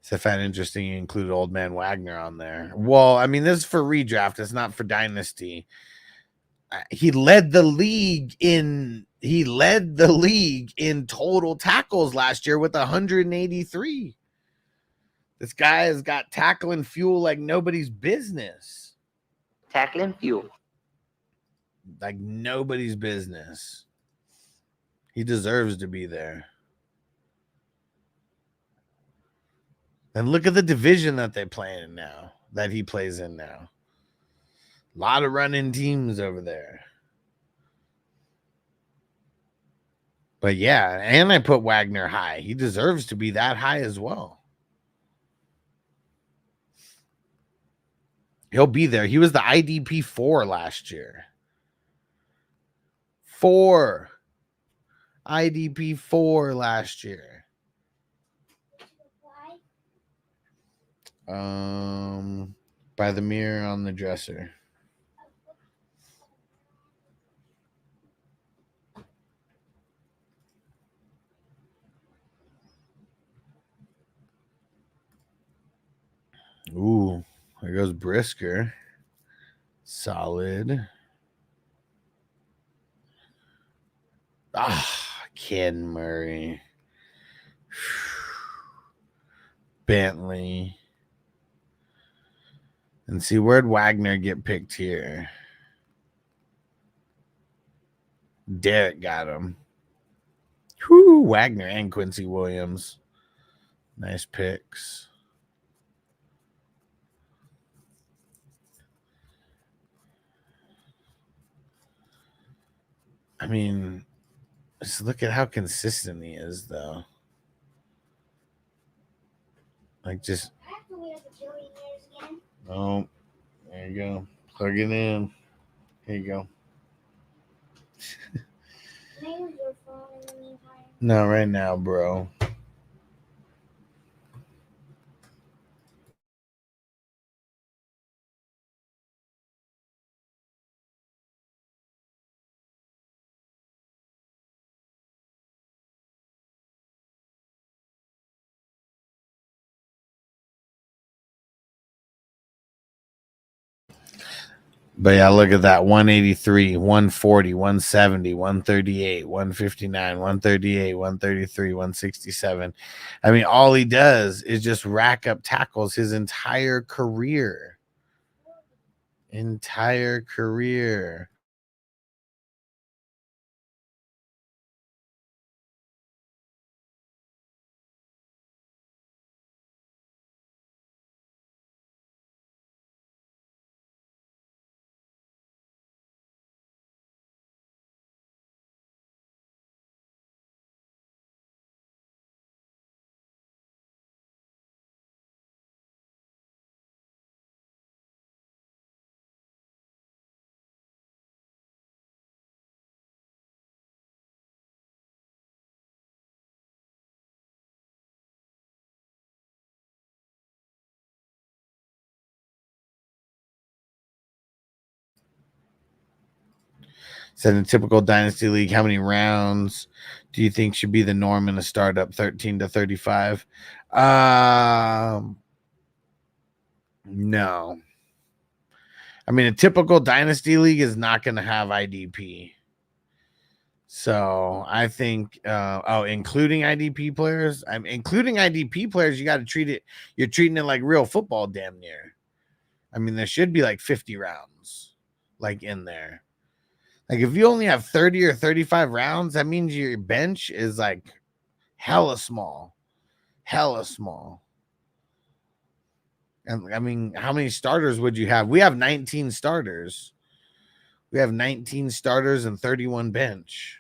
So I found it interesting you included Old Man Wagner on there. Well, I mean, this is for redraft. It's not for Dynasty. he led the league in total tackles last year with 183. This guy has got tackling fuel like nobody's business. Tackling fuel. Like nobody's business. He deserves to be there. And look at the division that they play in now, that he plays in now. A lot of running teams over there. But yeah, and I put Wagner high. He deserves to be that high as well. He'll be there. He was the IDP 4 last year. 4. IDP 4 last year. By the mirror on the dresser. Ooh, there goes Brisker. Solid. Ken Murray. Bentley. And see, where'd Wagner get picked here? Derek got him. Whoo, Wagner and Quincy Williams. Nice picks. I mean, just look at how consistent he is, though. Like, just. Oh, there you go. Plug it in. Here you go. Can I use your phone in the meantime? No, right now, bro. But yeah, look at that. 183, 140, 170, 138, 159, 138, 133, 167. I mean, all he does is just rack up tackles his entire career. Entire career. Said in a typical dynasty league, how many rounds do you think should be the norm in a startup? 13 to 35? No. I mean, a typical dynasty league is not going to have IDP. So I think, including IDP players, including IDP players, you got to treat it, you're treating it like real football damn near. I mean, there should be like 50 rounds like in there. Like if you only have 30 or 35 rounds, that means your bench is like hella small. Hella small. And I mean, how many starters would you have? We have 19 starters. We have 19 starters and 31 bench.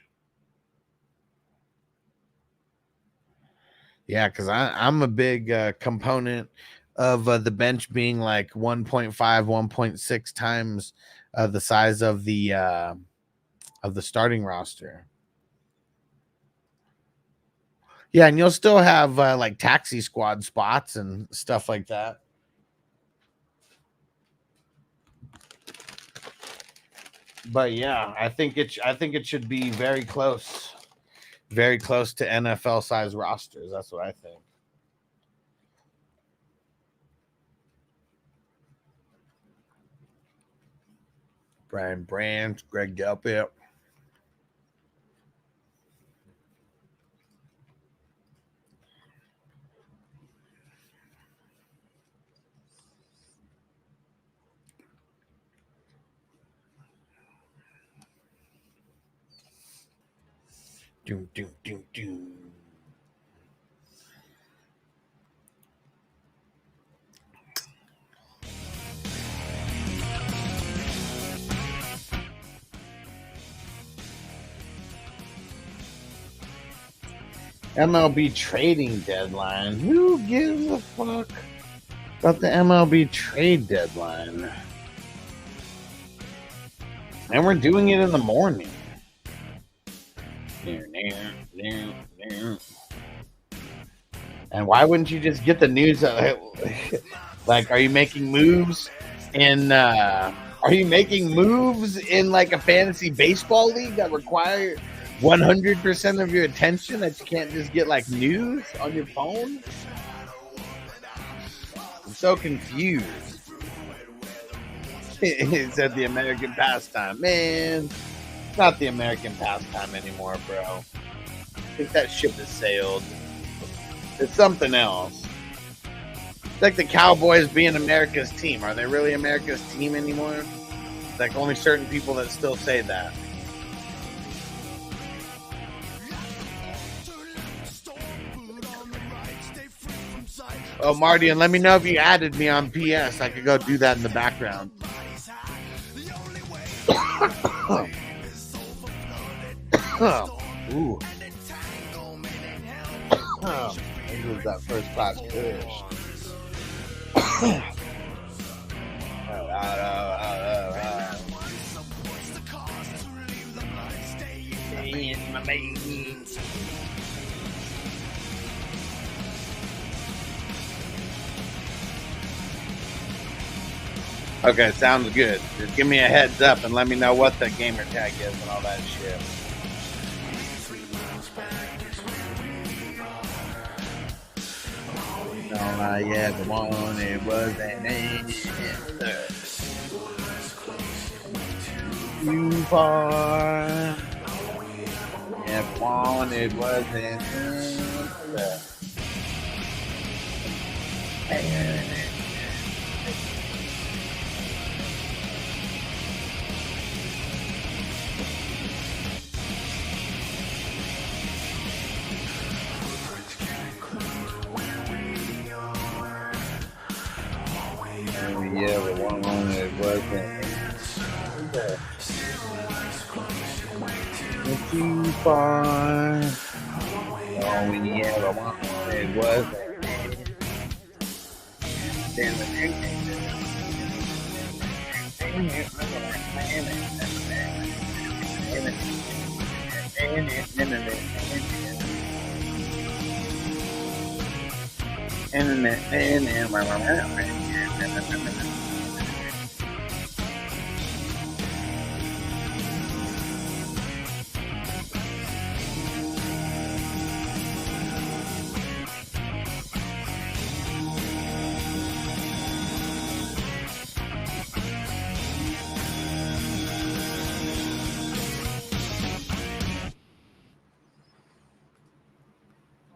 Yeah, because I'm a big component of the bench being like 1.5, 1.6 times the size of the starting roster. Yeah, and you'll still have like taxi squad spots and stuff like that. But yeah, I think it should be very close to NFL size rosters. That's what I think. Brian Brandt, Greg Delpit. Doom, doom, doom, doom. MLB trading deadline. Who gives a fuck about the MLB trade deadline? And we're doing it in the morning. And why wouldn't you just get the news? Like, are you making moves in like a fantasy baseball league that require 100% of your attention, that you can't just get like news on your phone? I'm so confused. It said the American pastime. Man, it's not the American pastime anymore, bro. I think that ship has sailed. It's something else. It's like the Cowboys being America's team. Are they really America's team anymore? It's like only certain people that still say that. Oh, Marty, and let me know if you added me on PS. I could go do that in the background. Ooh. This was that first class push. Okay, sounds good. Just give me a heads up and let me know what the gamer tag is and all that shit. All I ever wanted was an answer. Too far. Ever wanted was an answer. Yeah, the one it wasn't too far. All we ever wanted wasn't.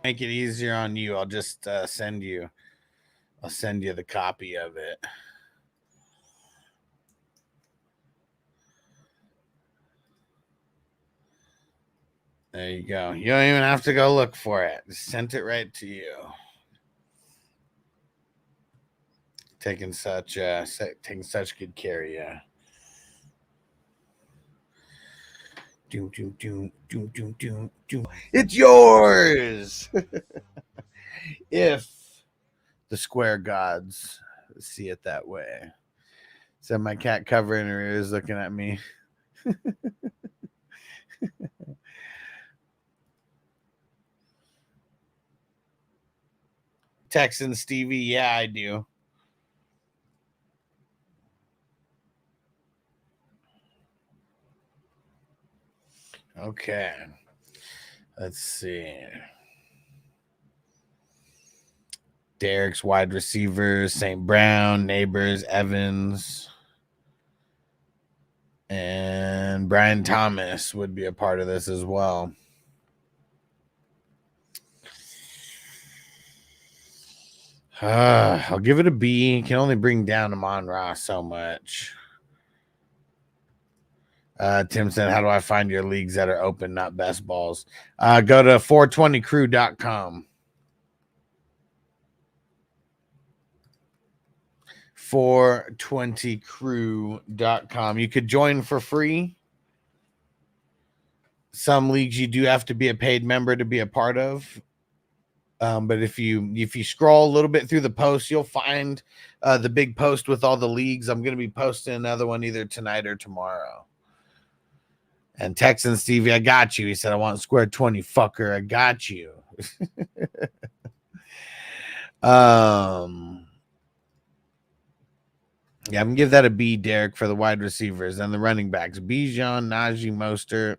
Make it easier on you. I'll just send you the copy of it. There you go. You don't even have to go look for it. Just sent it right to you. Taking such good care of you. It's yours. If the square gods see it that way. So my cat covering her ears looking at me. Texan Stevie, yeah, I do. Okay. Let's see. Derek's wide receivers, St. Brown, Neighbors, Evans. And Brian Thomas would be a part of this as well. I'll give it a B. Can only bring down Amon-Ra so much. Tim said, how do I find your leagues that are open, not best balls? Go to 420crew.com. 420crew.com. You could join for free. Some leagues you do have to be a paid member to be a part of. But if you scroll a little bit through the post, you'll find the big post with all the leagues. I'm going to be posting another one either tonight or tomorrow. And Texan Stevie, I got you. He said, I want square 20, fucker. I got you. Yeah, I'm gonna give that a B, Derek, for the wide receivers and the running backs. Bijan, Najee, Mostert.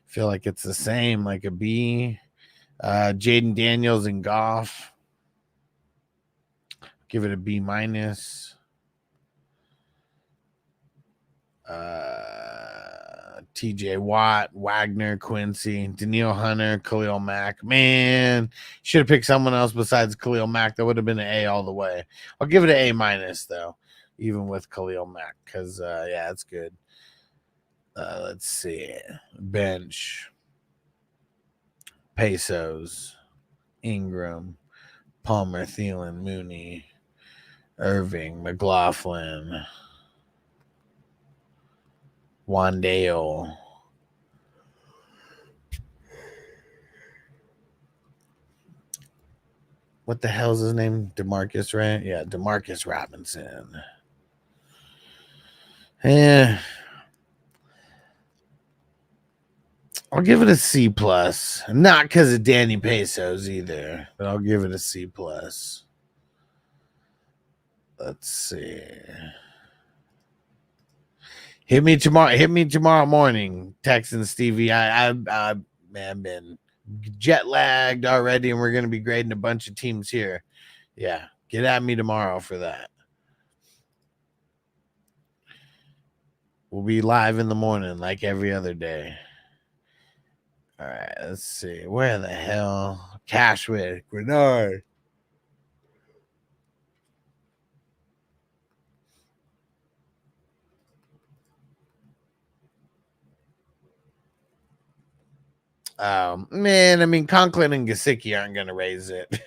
Feel like it's the same, like a B. Jaden Daniels and Goff. Give it a B minus. TJ Watt, Wagner, Quincy, Daniil Hunter, Khalil Mack. Man, should have picked someone else besides Khalil Mack. That would have been an A all the way. I'll give it an A minus, though, even with Khalil Mack, because, yeah, it's good. Let's see. Bench. Pesos. Ingram. Palmer, Thielen, Mooney. Irving, McLaughlin. Wandale. What the hell's his name? DeMarcus, right? Yeah, DeMarcus Robinson. Yeah. I'll give it a C plus. Not because of Danny Pesos either, but I'll give it a C plus. Let's see. Hit me tomorrow morning, Texan Stevie. I've been jet lagged already, and we're gonna be grading a bunch of teams here. Yeah, get at me tomorrow for that. We'll be live in the morning like every other day. All right, let's see. Where the hell? Cashwick, Grenard. Man, I mean, Conklin and Gesicki aren't going to raise it.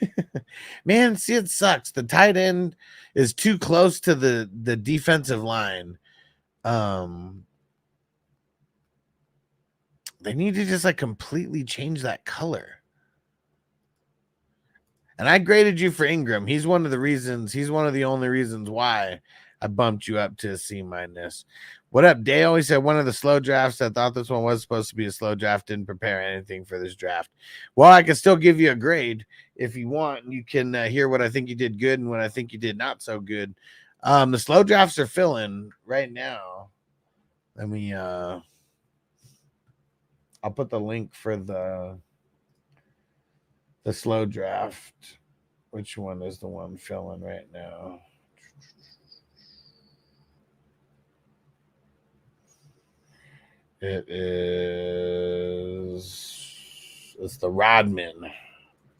Man, see, it sucks. The tight end is too close to the defensive line. They need to just like completely change that color. And I graded you for Ingram. He's one of the only reasons why I bumped you up to a C minus. What up, Dale? He said one of the slow drafts. I thought this one was supposed to be a slow draft. Didn't prepare anything for this draft. Well, I can still give you a grade if you want. You can hear what I think you did good and what I think you did not so good. The slow drafts are filling right now. Let me I'll put the link for the slow draft. Which one is the one filling right now? It's the Rodman,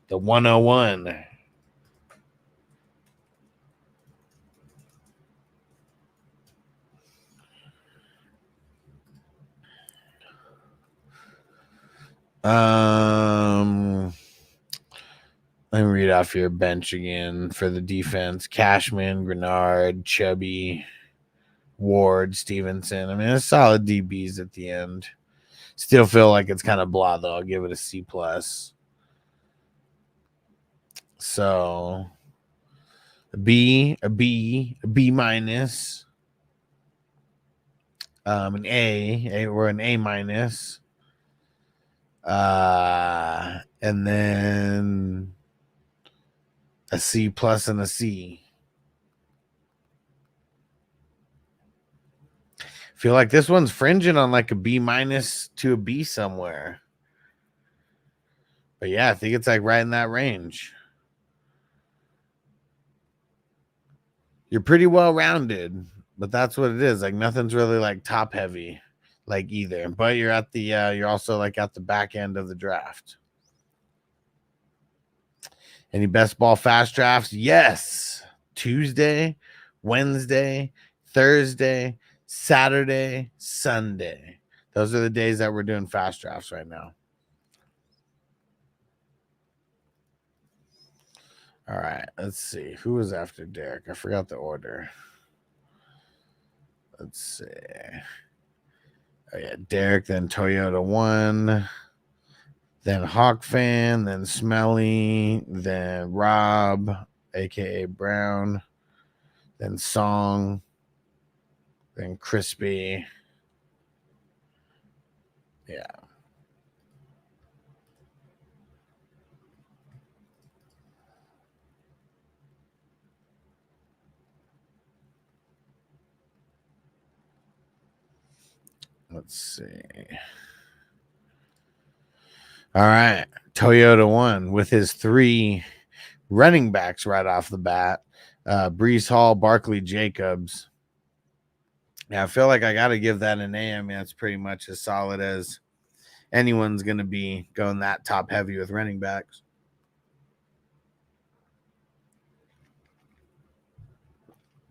the 101. Let me read off your bench again for the defense. Cashman, Grenard, Chubby, Ward, Stevenson. I mean, it's solid DBs at the end. Still feel like it's kind of blah, though. I'll give it a C plus. So a B minus. An A or an A minus. And then a C plus and a C. Feel like this one's fringing on like a B minus to a B somewhere. But yeah, I think it's like right in that range. You're pretty well rounded, but that's what it is. Like nothing's really like top heavy, like either. But you're at the you're also like at the back end of the draft. Any best ball fast drafts? Yes. Tuesday, Wednesday, Thursday, Saturday, Sunday. Those are the days that we're doing fast drafts right now. All right, let's see. Who was after Derek? I forgot the order. Let's see. Oh, yeah, Derek, then Toyota 1, then Hawk Fan, then Smelly, then Rob, a.k.a. Brown, then Song, then Crispy. Yeah. Let's see. All right. Toyota 1 with his 3 running backs right off the bat. Brees Hall, Barkley, Jacobs. Yeah, I feel like I got to give that an A. I mean, that's pretty much as solid as anyone's going to be going that top heavy with running backs.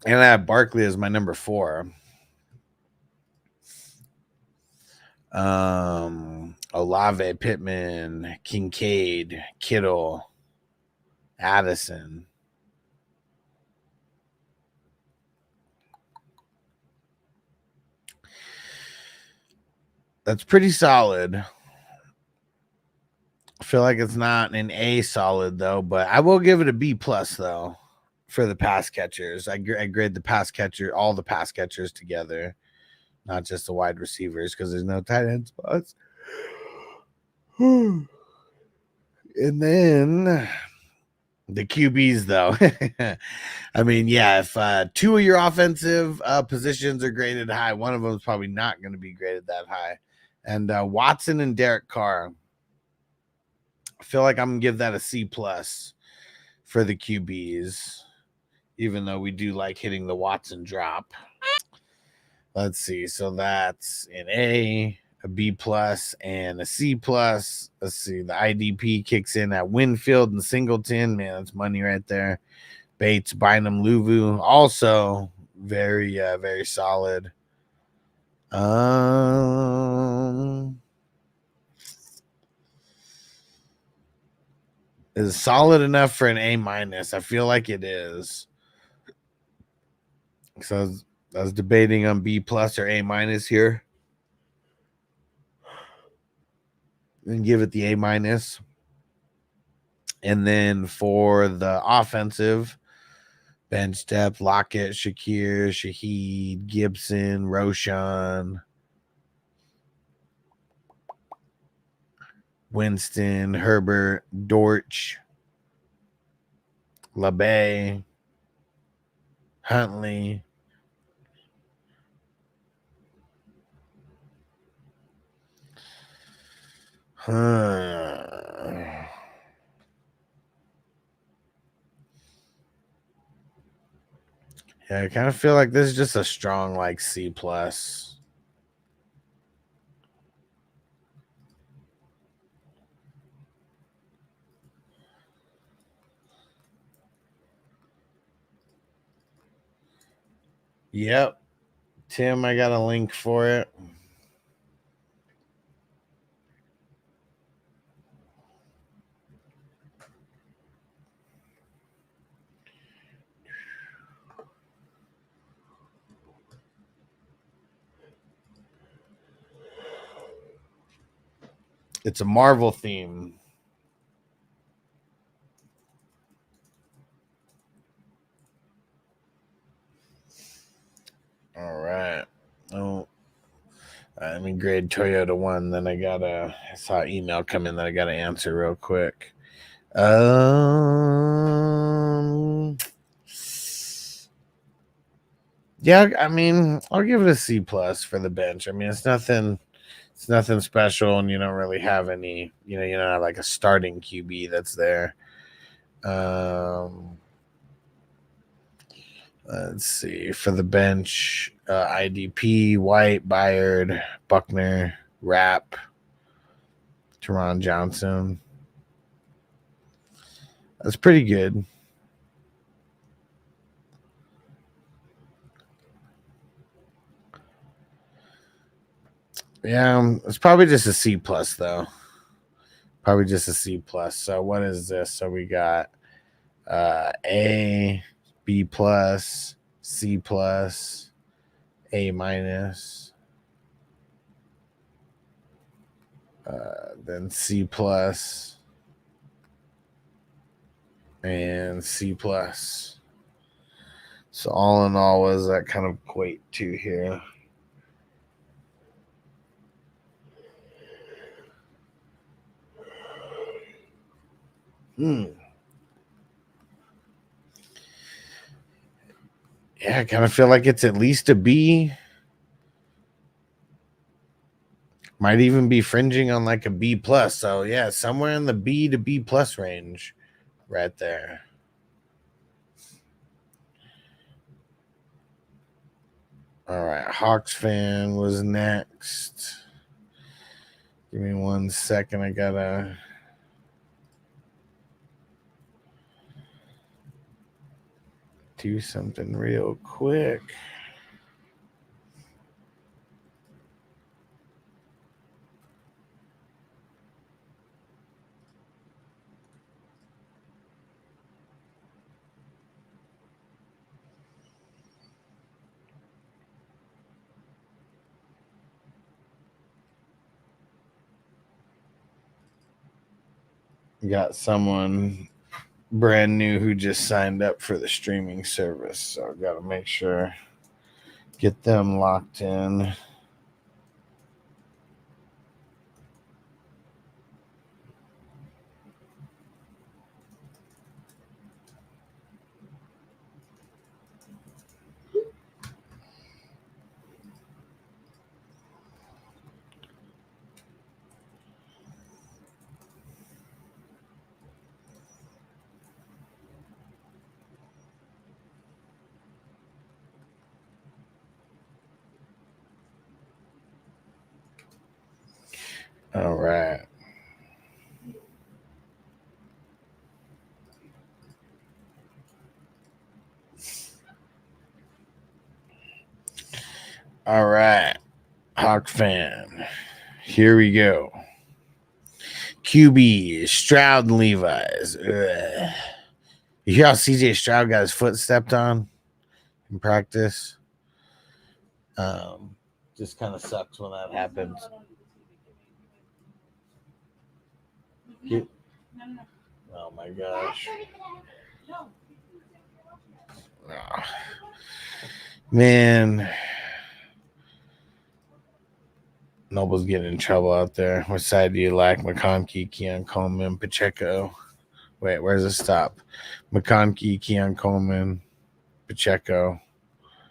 And I have Barkley as my number 4. Olave, Pittman, Kincaid, Kittle, Addison. That's pretty solid. I feel like it's not an A solid though, but I will give it a B plus though for the pass catchers. I grade the pass catcher, all the pass catchers together, not just the wide receivers because there's no tight end spots. And then the QBs, though. I mean, yeah, if 2 of your offensive positions are graded high, one of them is probably not going to be graded that high. And Watson and Derek Carr, I feel like I'm going to give that a C plus for the QBs, even though we do like hitting the Watson drop. Let's see. So that's an A, a B plus, and a C plus. Let's see. The IDP kicks in at Winfield and Singleton. Man, that's money right there. Bates, Bynum, Luvu, also very, very solid. Is solid enough for an A minus? I feel like it is. So I was debating on B plus or A minus here. And give it the A minus. And then for the offensive, bench depth, Lockett, Shakir, Shaheed, Gibson, Roshan, Winston, Herbert, Dortch, LeBay, Huntley. Yeah, I kind of feel like this is just a strong like C plus. Yep. Tim, I got a link for it. It's a Marvel theme. All right. Oh, let me grade Toyota 1. Then I saw an email come in that I got to answer real quick. Yeah, I mean, I'll give it a C plus for the bench. I mean, it's nothing special, and you don't really have any, you don't have like a starting QB that's there. Let's see. For the bench, IDP, White, Byard, Buckner, Rapp, Teron Johnson. That's pretty good. Yeah, it's probably just a C plus though. Probably just a C plus. So what is this? So we got A, B plus, C plus, A minus, then C plus, and C plus. So all in all, what does that kind of equate to here? Yeah, I kind of feel like it's at least a B. Might even be fringing on like a B plus. So yeah, somewhere in the B to B plus range right there. All right, Hawks fan was next. Give me 1 second. I gotta do something real quick. Got someone brand new who just signed up for the streaming service, so I gotta make sure get them locked in. All right. All right. Hawk fan. Here we go. QB, Stroud and Levi's. Ugh. You hear how CJ Stroud got his foot stepped on in practice? Just kind of sucks when that happens. Oh my gosh. Oh. Man. Noble's getting in trouble out there. What side do you like? McConkey, Keon Coleman, Pacheco. Wait, where's the stop? McConkey, Keon Coleman, Pacheco.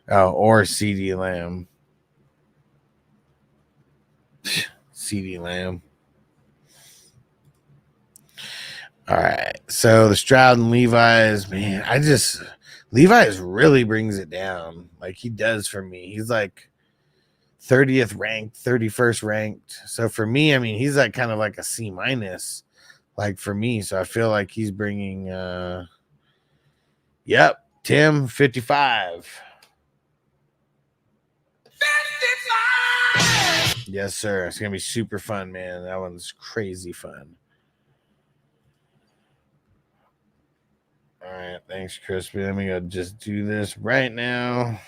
Oh, or CD Lamb. CD Lamb. All right. So the Stroud and Levi's, man, Levi's really brings it down. Like he does for me. He's like 30th ranked, 31st ranked. So for me, I mean, he's like kind of like a C minus, like for me. So I feel like he's bringing, Tim 55. 55. Yes, sir. It's gonna be super fun, man. That one's crazy fun. All right, thanks, Crispy. Let me go just do this right now.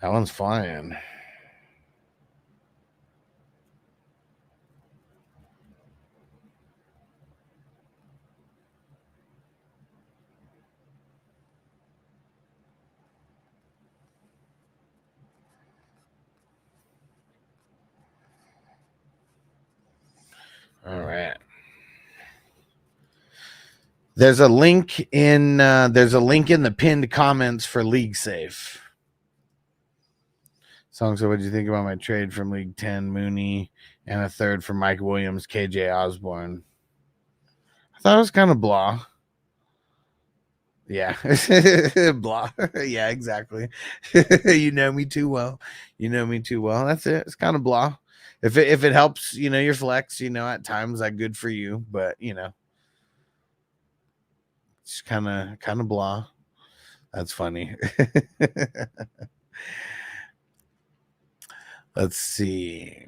That one's flying. All right. There's a link in the pinned comments for League Safe. Song, so what did you think about my trade from League 10, Mooney, and a third for Mike Williams, KJ Osborne? thought it was kind of blah. Yeah. Blah. Yeah, exactly. You know me too well. You know me too well. That's it. It's kind of blah. If it helps, your flex, at times like good for you, but it's kind of blah. That's funny. Let's see.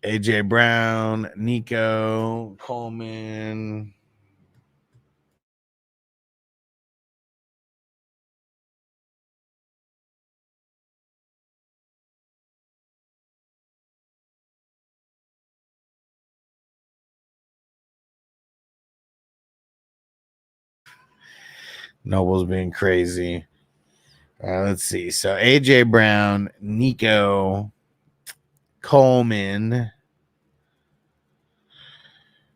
AJ Brown, Nico, Coleman. Noble's being crazy. Let's see. So AJ Brown, Nico, Coleman.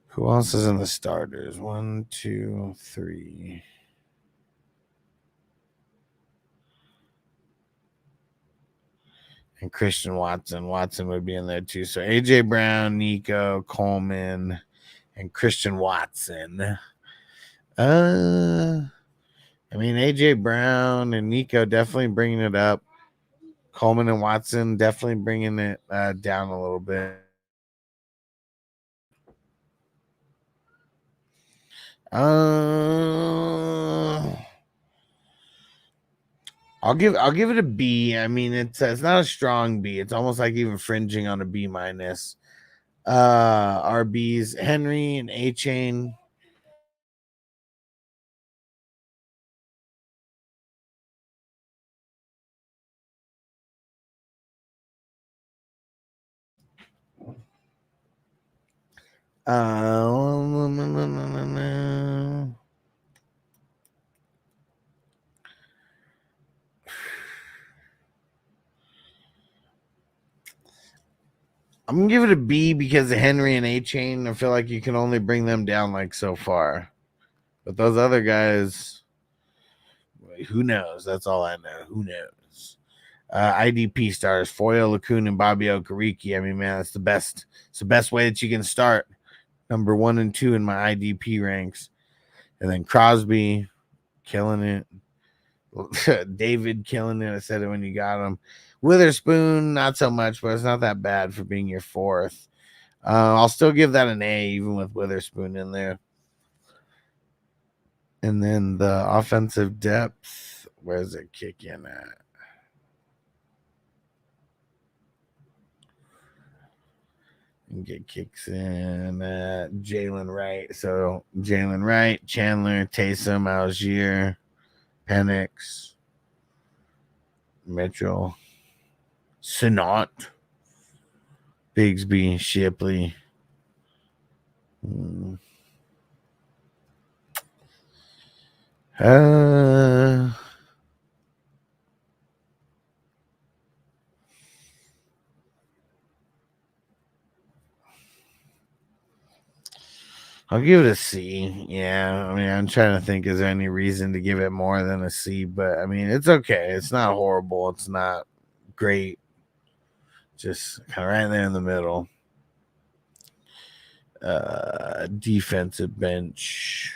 Who else is in the starters? 1, 2, 3. And Christian Watson. Watson would be in there too. So AJ Brown, Nico, Coleman, and Christian Watson. AJ Brown and Nico definitely bringing it up. Coleman and Watson definitely bringing it down a little bit. I'll give it a B. I mean, it's not a strong B. It's almost like even fringing on a B minus. RBs Henry and A Chain. I'm gonna give it a B because of Henry and A Chain. I feel like you can only bring them down like so far, but those other guys, who knows? That's all I know. Who knows? IDP stars Foyle, LaCoon, and Bobby Okereke. I mean, man, it's the best. It's the best way that you can start. Number 1 and 2 in my IDP ranks, and then Crosby killing it. David killing it. I said it when you got him. Witherspoon, not so much, but it's not that bad for being your 4th. I'll still give that an A, even with Witherspoon in there. And then the offensive depth, where's it kicking at? And get kicks in at Jalen Wright. So Jalen Wright, Chandler, Taysom, Algier, Penix, Mitchell, Sinot, Bigsby, Shipley. I'll give it a C. Yeah, I mean, I'm trying to think, is there any reason to give it more than a C? But I mean, it's okay. It's not horrible. It's not great. Just kind of right there in the middle. Defensive bench.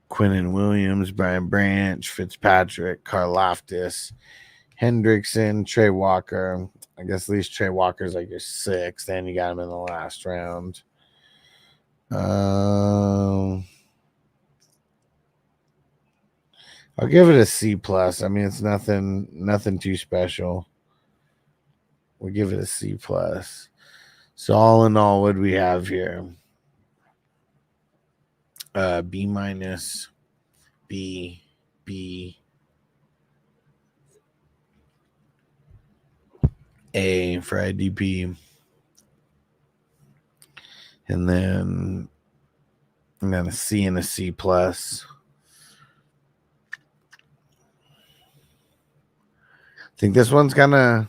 Quinnen Williams, Brian Branch, Fitzpatrick, Karlaftis, Hendrickson, Trey Walker. I guess at least Trey Walker's like your 6th, and you got him in the last round. I'll give it a C plus. I mean, it's nothing too special. We'll give it a C plus. So all in all, what do we have here? B minus, B, A for IDP, and then a C and a C plus. I think this one's kind of,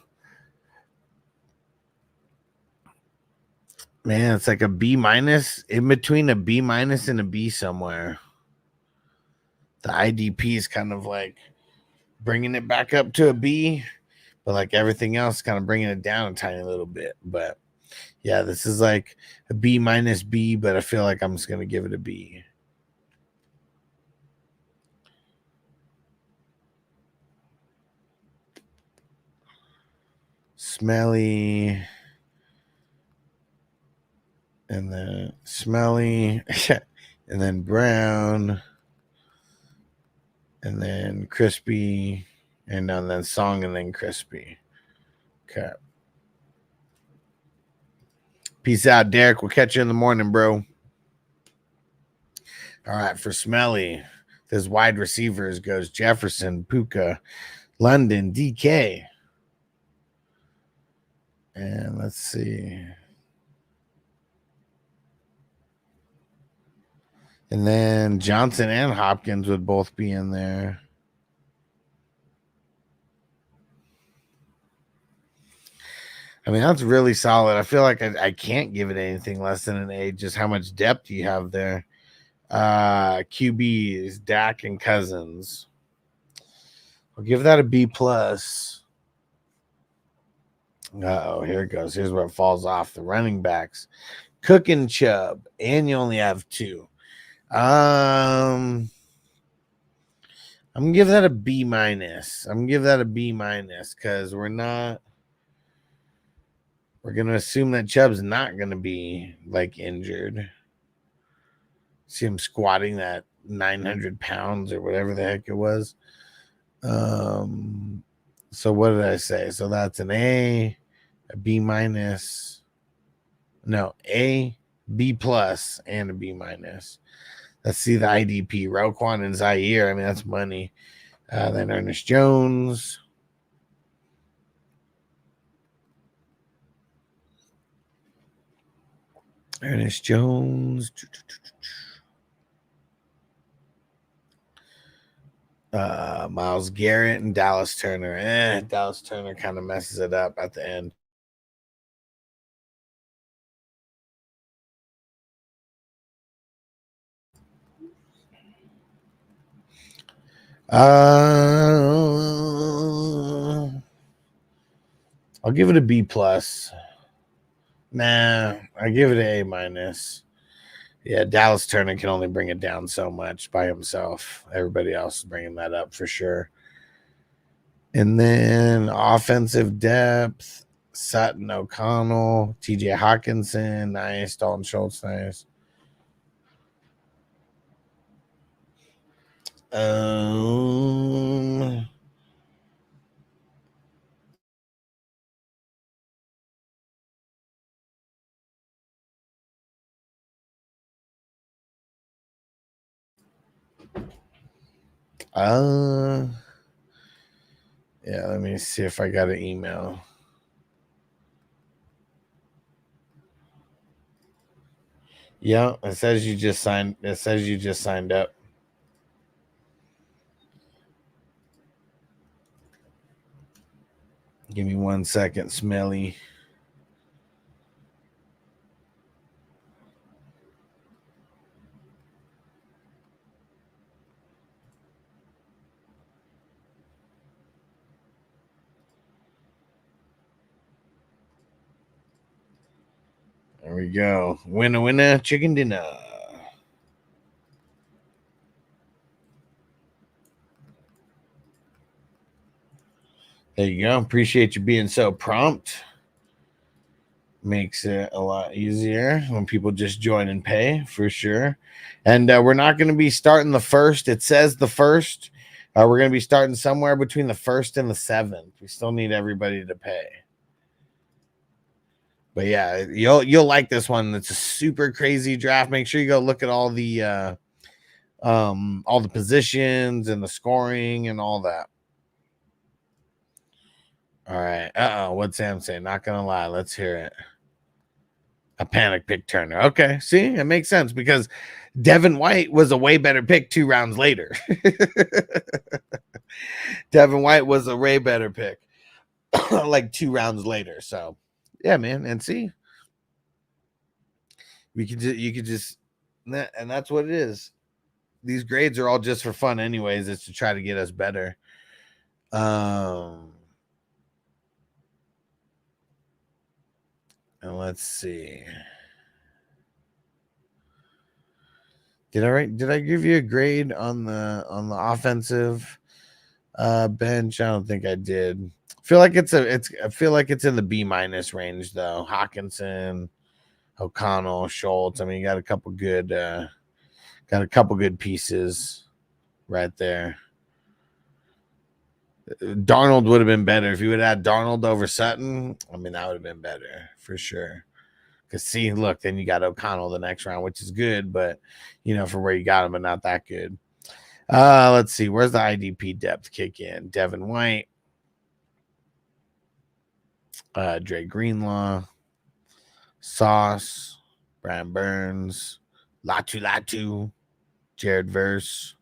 man, it's like a B minus, in between a B minus and a B somewhere. The IDP is kind of like bringing it back up to a B, but like everything else, kind of bringing it down a tiny little bit. But Yeah, this is like a B minus B, but I feel like I'm just going to give it a B. Smelly. And then smelly. And then brown. And then crispy. And then song and then crispy. Okay. Peace out, Derek. We'll catch you in the morning, bro. All right, for Smelly, this wide receivers goes Jefferson, Puka, London, DK. And let's see. And then Johnson and Hopkins would both be in there. I mean, that's really solid. I feel like I can't give it anything less than an A, just how much depth you have there. QBs, Dak and Cousins. I'll give that a B plus. Uh-oh, here it goes. Here's where it falls off. The running backs. Cook and Chubb. And you only have 2. I'm gonna give that a B minus. I'm gonna give that a B minus because we're gonna assume that Chubb's not gonna be like injured. See him squatting that 900 pounds or whatever the heck it was. So what did I say? So that's an A, a B minus. No, A, B plus, and a B minus. Let's see the IDP. Roquan and Zaire. I mean, that's money. Then Ernest Jones. Ernest Jones. Myles Garrett and Dallas Turner. Dallas Turner kind of messes it up at the end. I'll give it a B plus. Nah, I give it an A minus. Yeah, Dallas Turner can only bring it down so much by himself. Everybody else is bringing that up for sure. And then offensive depth, Sutton O'Connell, TJ Hawkinson, nice. Dalton Schultz, nice. Yeah, let me see if I got an email. Yeah, it says you just signed. It says you just signed up. Give me 1 second, Smelly. There we go. Winner, winner, chicken dinner. There you go. Appreciate you being so prompt. Makes it a lot easier when people just join and pay, for sure. And we're not going to be starting the 1st. It says the 1st. We're going to be starting somewhere between the 1st and the 7th. We still need everybody to pay. But yeah, you'll like this one. It's a super crazy draft. Make sure you go look at all the positions and the scoring and all that. All right. What's Sam saying? Not gonna lie. Let's hear it. A panic pick Turner. Okay. See, it makes sense because Devin White was a way better pick 2 rounds later. Devin White was a way better pick like 2 rounds later. So yeah, man. And see, you could just, and that's what it is. These grades are all just for fun anyways. It's to try to get us better. And let's see. Did I give you a grade on the offensive bench? I don't think I did. I feel like it's in the B- range though. Hawkinson, O'Connell, Schultz. I mean, you got a couple good pieces right there. Darnold would have been better if you would have had Darnold over Sutton. I mean, that would have been better for sure. Because see, look, then you got O'Connell the next round, which is good, but for where you got him, but not that good. Let's see, where's the IDP depth kick in? Devin White, Dre Greenlaw, Sauce, Brian Burns, Latu, Jared Verse.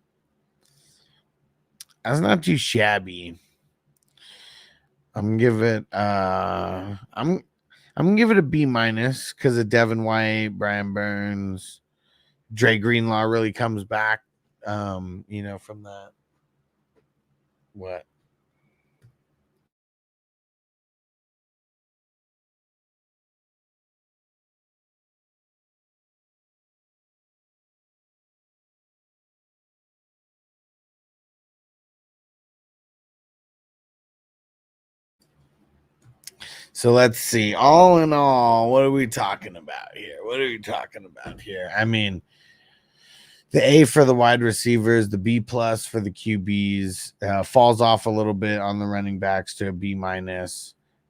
That's not too shabby. I'm gonna give it I'm gonna give it a B- because of Devin White, Brian Burns, Dre Greenlaw really comes back from that. What? So let's see. All in all, what are we talking about here? I mean, the A for the wide receivers, the B+ for the QBs, falls off a little bit on the running backs to a B-, A-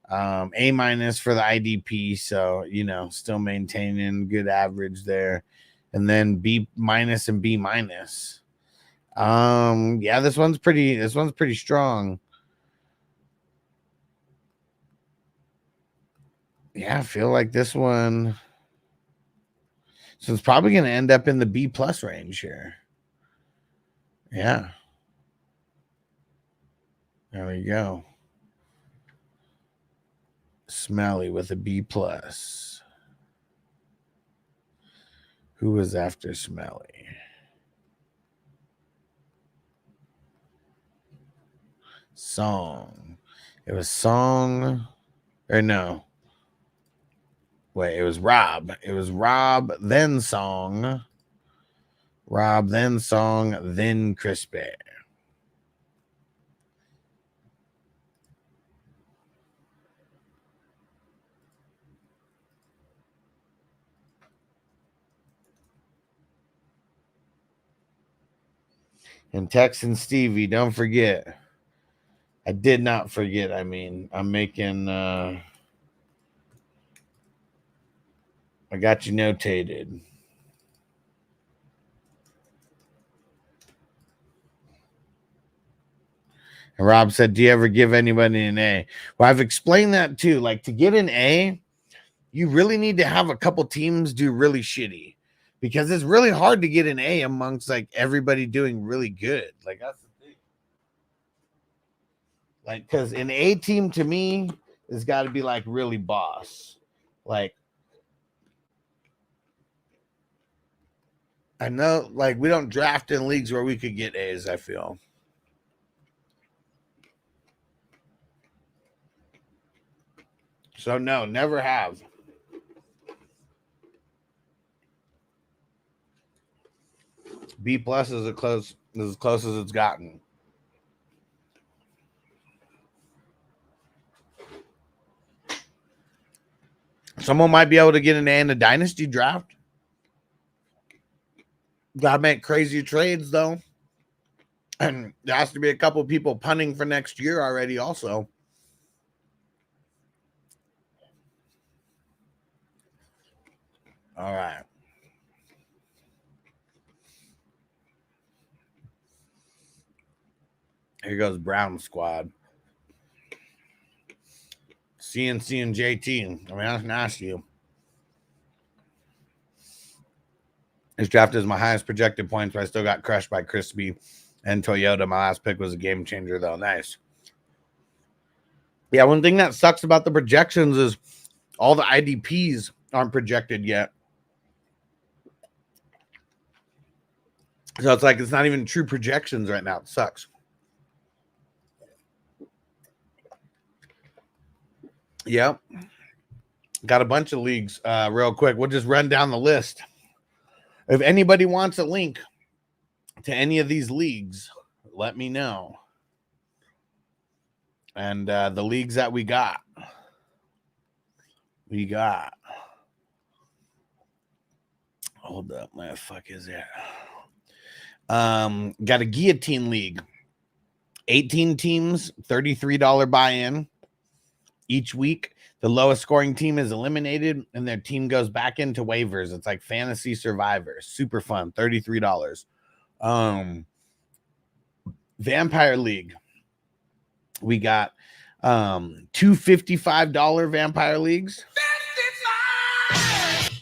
for the IDP. So, still maintaining good average there. And then B- and B-. Yeah, this one's pretty strong. Yeah, I feel like this one. So it's probably going to end up in the B+ range here. Yeah. There we go. Smelly with a B+. Who was after Smelly? Song. It was Song. Or no. Wait, it was Rob. It was Rob, then Song. Rob, then Song, then Crispy. And Texan Stevie, don't forget. I did not forget. I mean, I'm making I got you notated. And Rob said, do you ever give anybody an A? Well, I've explained that too. Like, to get an A, you really need to have a couple teams do really shitty, because it's really hard to get an A amongst like everybody doing really good. Like, that's the thing. Like, because an A team to me has got to be like really boss. Like, I know, like, we don't draft in leagues where we could get A's, I feel. So no, never have. B+ is as close as it's gotten. Someone might be able to get an A in a dynasty draft. Gotta make crazy trades though. And there has to be a couple people punting for next year already also. All right. Here goes Brown squad. CNC and JT. I mean, that's nasty. His draft is my highest projected points, but I still got crushed by Crispy and Toyota. My last pick was a game changer, though. Nice. Yeah, one thing that sucks about the projections is all the IDPs aren't projected yet. So it's like it's not even true projections right now. It sucks. Yep. Got a bunch of leagues. Real quick, we'll just run down the list. If anybody wants a link to any of these leagues, let me know. And the leagues that we got. Hold up, where the fuck is it? Got a guillotine league. 18 teams, $33 buy-in each week. The lowest scoring team is eliminated and their team goes back into waivers. It's like Fantasy Survivor. Super fun. $33. Vampire League. We got two $55 Vampire Leagues. 55!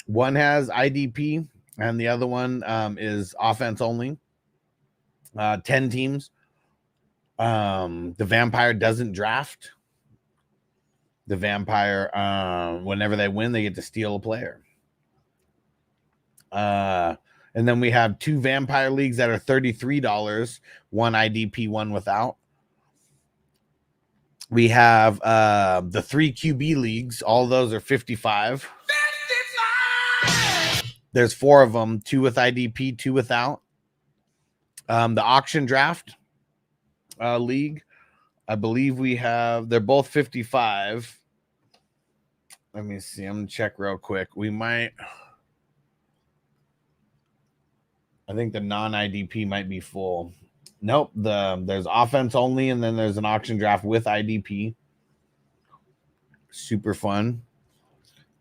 One has IDP and the other one is offense only. 10 teams. The Vampire doesn't draft. The Vampire, whenever they win, they get to steal a player. And then we have two Vampire Leagues that are $33. One IDP, one without. We have the 3 QB leagues. All those are $55. There's 4 of them, 2 with IDP, 2 without. The auction draft league, I believe we have, they're both 55. Let me see. I'm going to check real quick. We might, I think the non-IDP might be full. Nope. There's offense only, and then there's an auction draft with IDP. Super fun.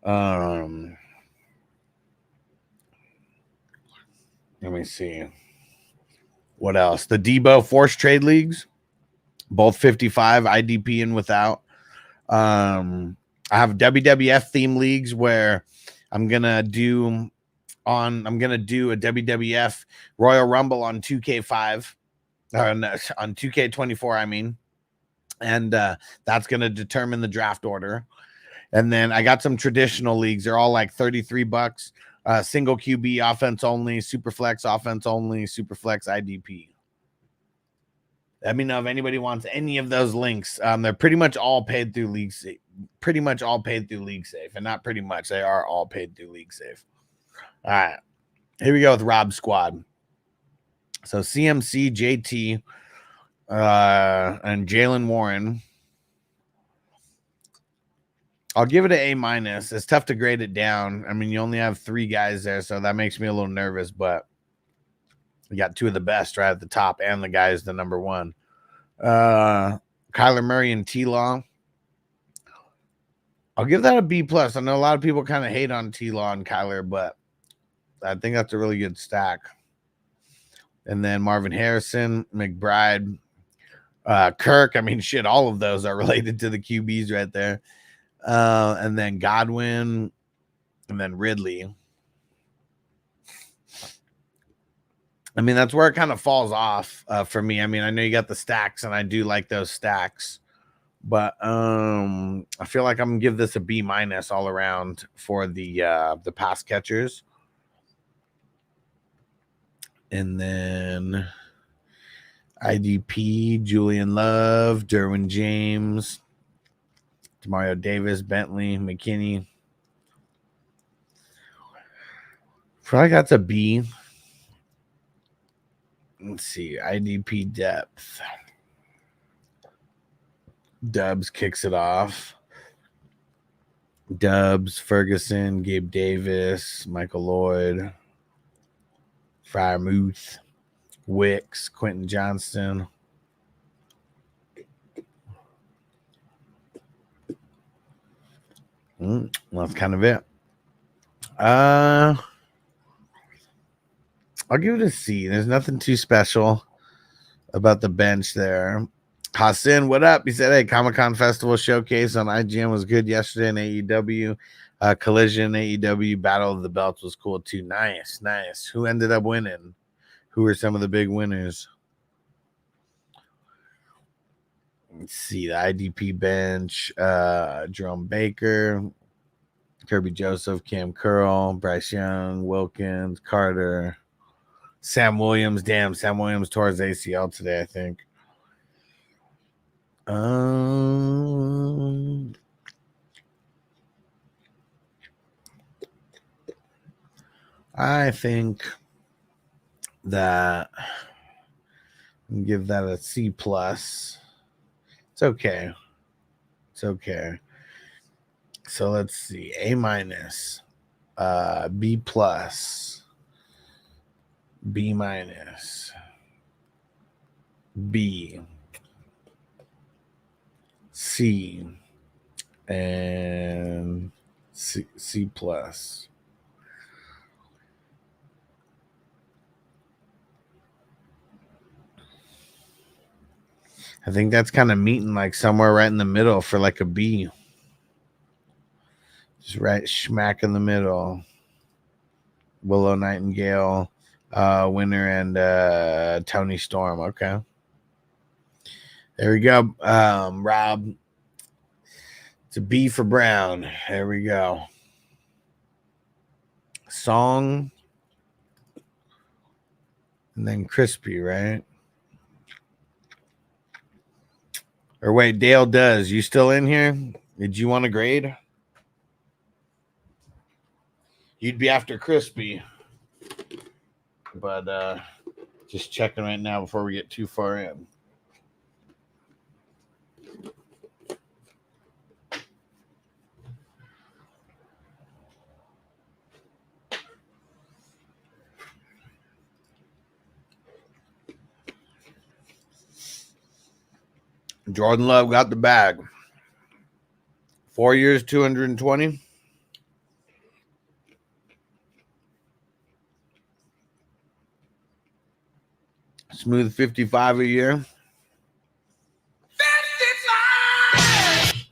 Let me see. What else? The Debo Force Trade Leagues, both 55, IDP and without. I have WWF theme leagues where I'm gonna do a WWF Royal Rumble on 2K5, on 2K24, I mean, and that's gonna determine the draft order. And then I got some traditional leagues. They're all like $33. Single QB, offense only, Superflex, offense only, Superflex, IDP. Let me know if anybody wants any of those links. They're pretty much all paid through League Safe. And not pretty much, they are all paid through League Safe. All right, here we go with Rob's squad. So CMC, JT, and Jalen Warren. I'll give it an A-. It's tough to grade it down. I mean, you only have 3 guys there, so that makes me a little nervous, but you got 2 of the best right at the top, and the guy's the number 1. Kyler Murray and T-Law. I'll give that a B+. I know a lot of people kind of hate on T-Law and Kyler, but I think that's a really good stack. And then Marvin Harrison, McBride, Kirk. I mean, shit, all of those are related to the QBs right there. And then Godwin, and then Ridley. I mean, that's where it kind of falls off for me. I mean, I know you got the stacks, and I do like those stacks, but I feel like I'm gonna give this a B- all around for the pass catchers. And then IDP, Julian Love, Derwin James, Demario Davis, Bentley, McKinney. feel like that's a B. Let's see. IDP depth. Dubs kicks it off. Dubs, Ferguson, Gabe Davis, Michael Lloyd, Freiermuth, Wicks, Quentin Johnston. Well, that's kind of it. I'll give it a C. There's nothing too special about the bench there. Hassan, what up? He said, hey, Comic-Con Festival Showcase on IGN was good yesterday in AEW. Collision, AEW, Battle of the Belts was cool too. Nice, nice. Who ended up winning? Who were some of the big winners? Let's see. The IDP bench. Jerome Baker, Kirby Joseph, Cam Curl, Bryce Young, Wilkins, Carter, Sam Williams. Damn, Sam Williams tore his ACL today, I think. I think that I'll give that a C plus. It's okay. It's okay. So let's see. A minus, B plus, B minus, B, C, and C plus. I think that's kind of meeting like somewhere right in the middle for like a B. Just right smack in the middle. Willow Nightingale, Winter, and Tony Storm. Okay. There we go. Rob. It's a B for Brown. There we go. Song. And then Crispy, right? Or wait, Dale does. You still in here? Did you want to grade? You'd be after Crispy. But just checking right now before we get too far in. Jordan Love got the bag. 4 years, 220. Smooth 55 a year. 55!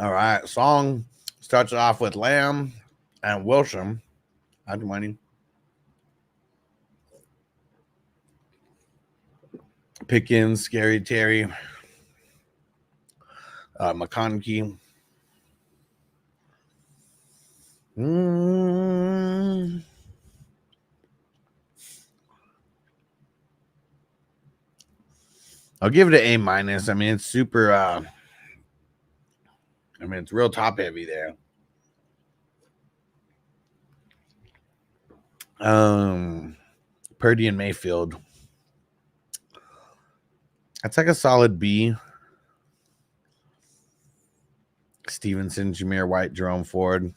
All right. Song starts off with Lamb and Wilson. How's your money? Pickens, Scary Terry, McConkey. I'll give it an A minus. I mean, it's super. It's real top heavy there. Purdy and Mayfield. That's like a solid B. Stevenson, Jameer White, Jerome Ford.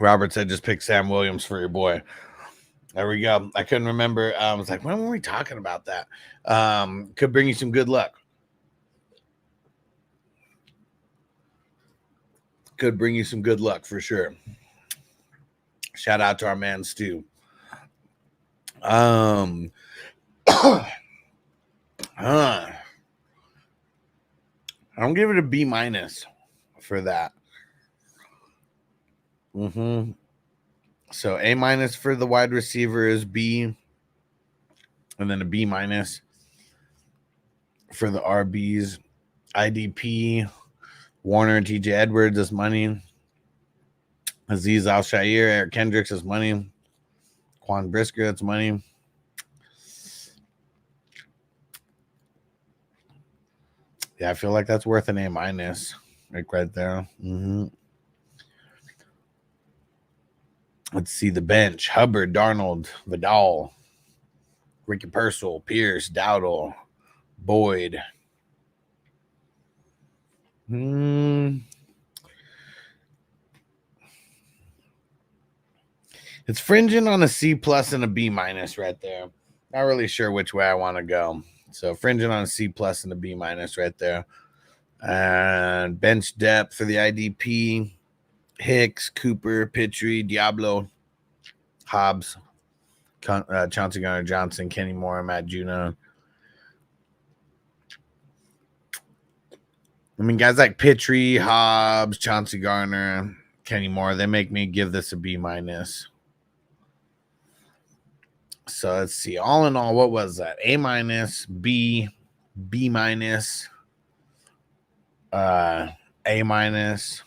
Robert said just pick Sam Williams for your boy. There we go. I couldn't remember. I was like, when were we talking about that? Could bring you some good luck. Could bring you some good luck for sure. Shout out to our man Stu. I'm give it a B minus for that. So A minus for the wide receiver is B, and then a B minus for the RBs. IDP, Warner, TJ Edwards is money. Aziz Al-Shair, Eric Kendricks is money. Quan Brisker, that's money. Yeah, I feel like that's worth an A minus, like right there. Let's see the bench: Hubbard, Darnold, Vidal, Ricky Purcell, Pierce, Dowdle, Boyd. It's fringing on a C plus and a B minus right there. Not really sure which way I want to go. So fringing on a C plus and a B minus right there. And bench depth for the IDP: Hicks, Cooper, Pittry, Diablo, Hobbs, Chauncey Gardner-Johnson, Kenny Moore, Matt Juno. I mean, guys like Pittry, Hobbs, Chauncey Gardner, Kenny Moore, they make me give this a B minus. So let's see. All in all, what was that? A minus, B, B minus, A minus,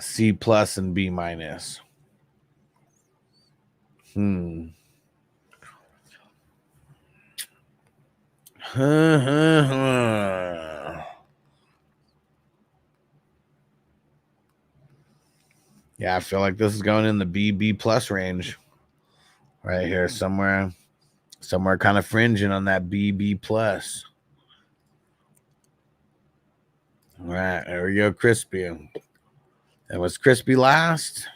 C plus and B minus. Yeah, I feel like this is going in the B plus range right here, somewhere kind of fringing on that B plus. All right, there we go, crispy. It was crispy last,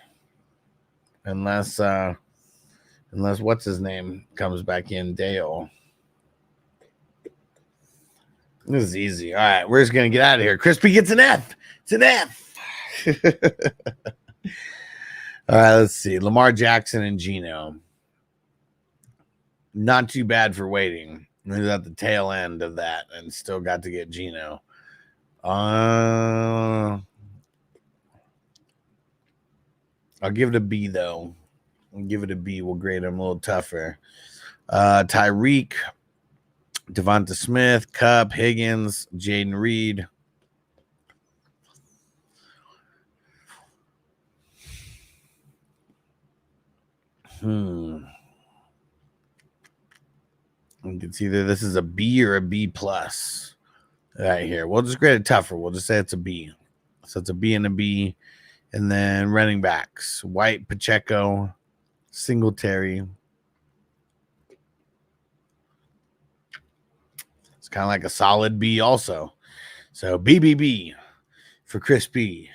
unless what's his name comes back in, Dale. This is easy. All right, we're just gonna get out of here. Crispy gets an F. It's an F. All right, let's see. Lamar Jackson and Geno. Not too bad for waiting. He's at the tail end of that and still got to get Geno. I'll give it a B, though. I'll give it a B. We'll grade him a little tougher. Tyreek, Devonta Smith, Cup, Higgins, Jaden Reed. It's either this is a B or a B plus right here. We'll just grade it tougher. We'll just say it's a B. So it's a B and a B. And then running backs, White, Pacheco, Singletary. It's kind of like a solid B also. So B for Chris B.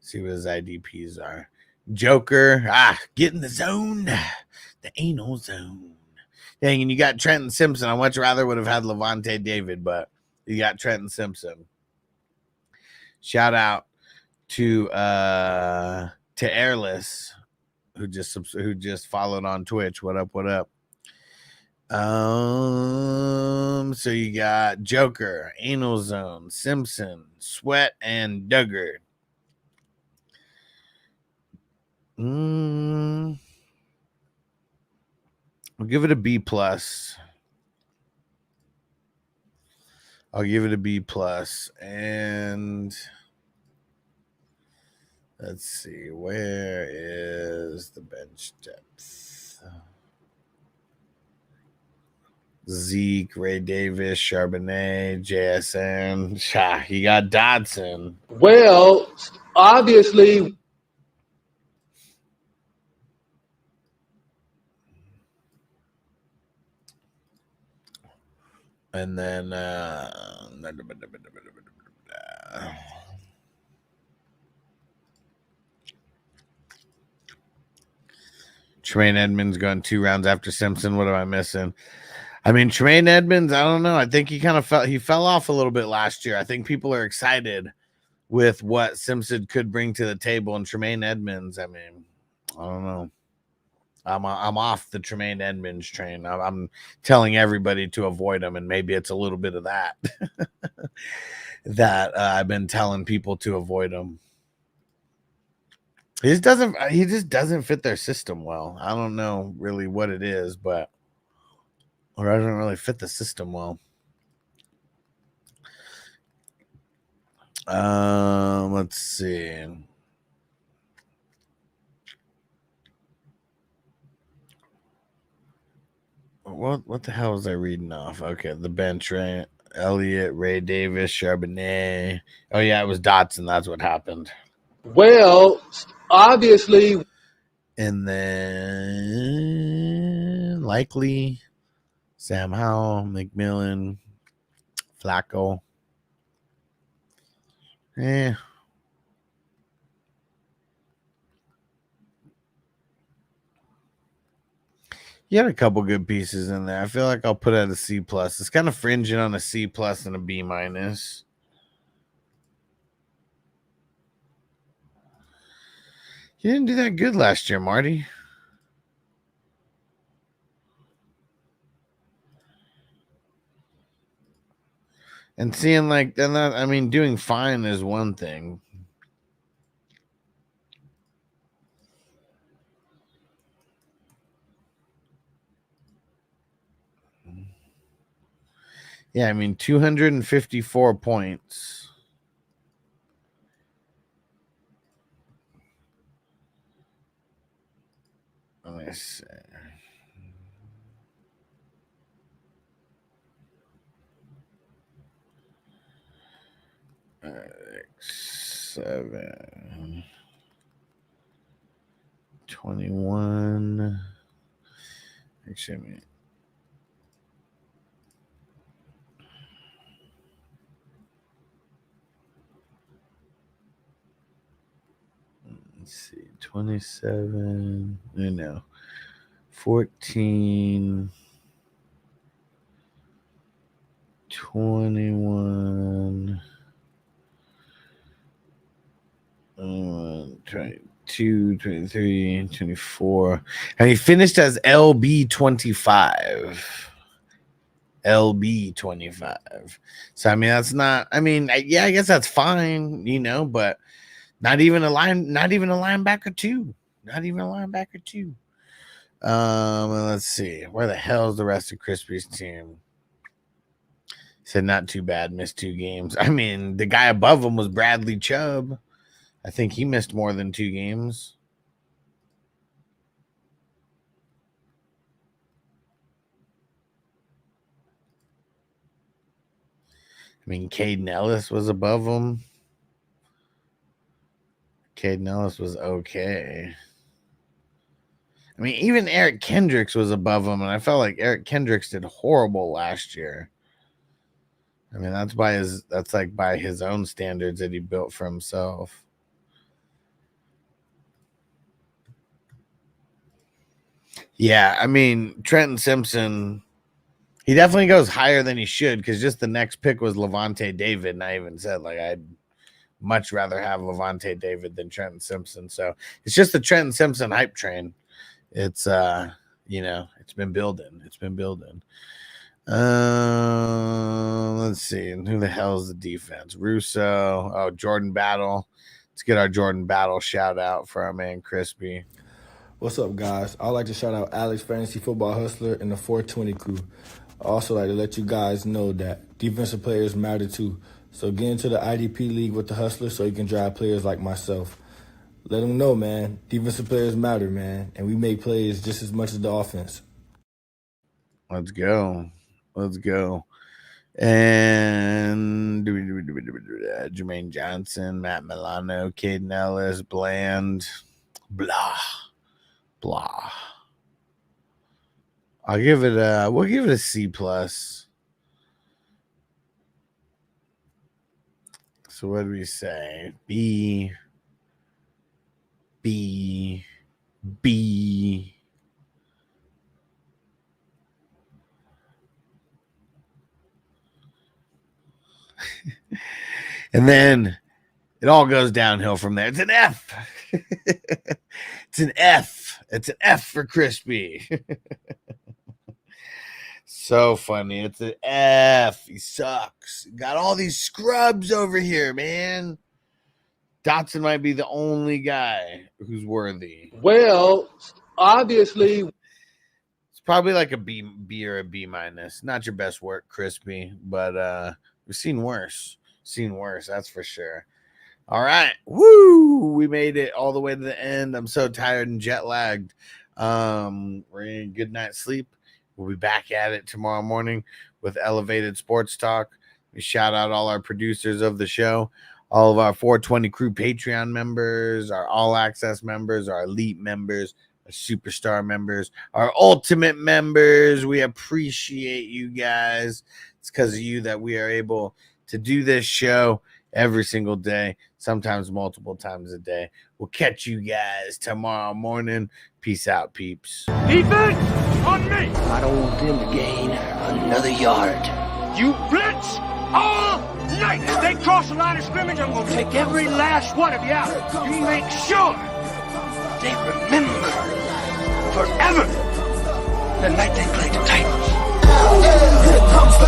See what his IDPs are. Joker, get in the zone. The anal zone. Dang, and you got Trenton Simpson. I much rather would have had Levante David, but you got Trenton Simpson. Shout out to Airless, who just followed on Twitch. What up? So you got Joker, Anal Zone, Simpson, Sweat, and Duggar. I'll give it a B plus. And let's see, where is the bench depth? Zeke, Ray Davis, Charbonnet, JSN. You got Dodson. Well, obviously. And then Tremaine Edmonds going 2 rounds after Simpson. What am I missing? I mean, Tremaine Edmonds, I don't know. I think he fell off a little bit last year. I think people are excited with what Simpson could bring to the table. And Tremaine Edmonds, I mean, I don't know. I'm off the Tremaine Edmonds train. I'm telling everybody to avoid him, and maybe it's a little bit of that that I've been telling people to avoid him. He just doesn't fit their system well. I don't know really what it is, but or doesn't really fit the system well. Let's see. What the hell was I reading off? Okay, the bench, right? Elliott, Ray Davis, Charbonnet. Oh, yeah, it was Dotson. That's what happened. Well, obviously. And then likely Sam Howell, McMillan, Flacco. You had a couple good pieces in there. I feel like I'll put it at a C plus. It's kind of fringing on a C plus and a B minus. You didn't do that good last year, Marty. And seeing like then that, I mean, doing fine is one thing. Yeah, I mean, 254 points. me see. All right, 7, 21. Actually, let's see, 27. No, 14. 21. 22, 23, 24. And he finished as LB 25. LB 25. So I mean that's not, I mean, yeah, I guess that's fine, you know, but not even a linebacker two. Not even a linebacker two. Let's see. Where the hell is the rest of Crispy's team? He said not too bad, missed 2 games. I mean, the guy above him was Bradley Chubb. I think he missed more than 2 games. I mean, Caden Ellis was above him. Caden Ellis was okay. I mean, even Eric Kendricks was above him, and I felt like Eric Kendricks did horrible last year. I mean, that's by his own standards that he built for himself. Yeah, I mean, Trenton Simpson, he definitely goes higher than he should because just the next pick was Levante David, and I even said, like, I'd much rather have Levante David than Trenton Simpson. So it's just the Trenton Simpson hype train. It's, you know, it's been building. It's been building. Let's see. And who the hell is the defense? Russo. Oh, Jordan Battle. Let's get our Jordan Battle shout out for our man Crispy. What's up, guys? I'd like to shout out Alex Fantasy Football Hustler and the 420 crew. I also like to let you guys know that defensive players matter too. So get into the IDP league with the Hustler so you can drive players like myself. Let them know, man. Defensive players matter, man. And we make plays just as much as the offense. Let's go. Let's go. And Jermaine Johnson, Matt Milano, Caden Ellis, Bland, blah. I'll give it we'll give it a C+. So what do we say? B. And then it all goes downhill from there. It's an F. It's an F. It's an F for Crispy. So funny. It's an F. He sucks. Got all these scrubs over here, man. Dotson might be the only guy who's worthy. Well, obviously, it's probably like a B or a B minus. Not your best work, Crispy, but we've seen worse. That's for sure. All right. Woo! We made it all the way to the end. I'm so tired and jet lagged. We're in a good night's sleep. We'll be back at it tomorrow morning with Elevated Sports Talk. We shout out all our producers of the show, all of our 420 Crew Patreon members, our All Access members, our Elite members, our Superstar members, our Ultimate members. We appreciate you guys. It's because of you that we are able to do this show every single day, sometimes multiple times a day. We'll catch you guys tomorrow morning. Peace out, peeps. Defense on me. I don't want them to gain another yard. You blitz all night. If they cross the line of scrimmage, I'm going to take every last one of you out. You make sure they remember forever the night they played the Titans. Here comes the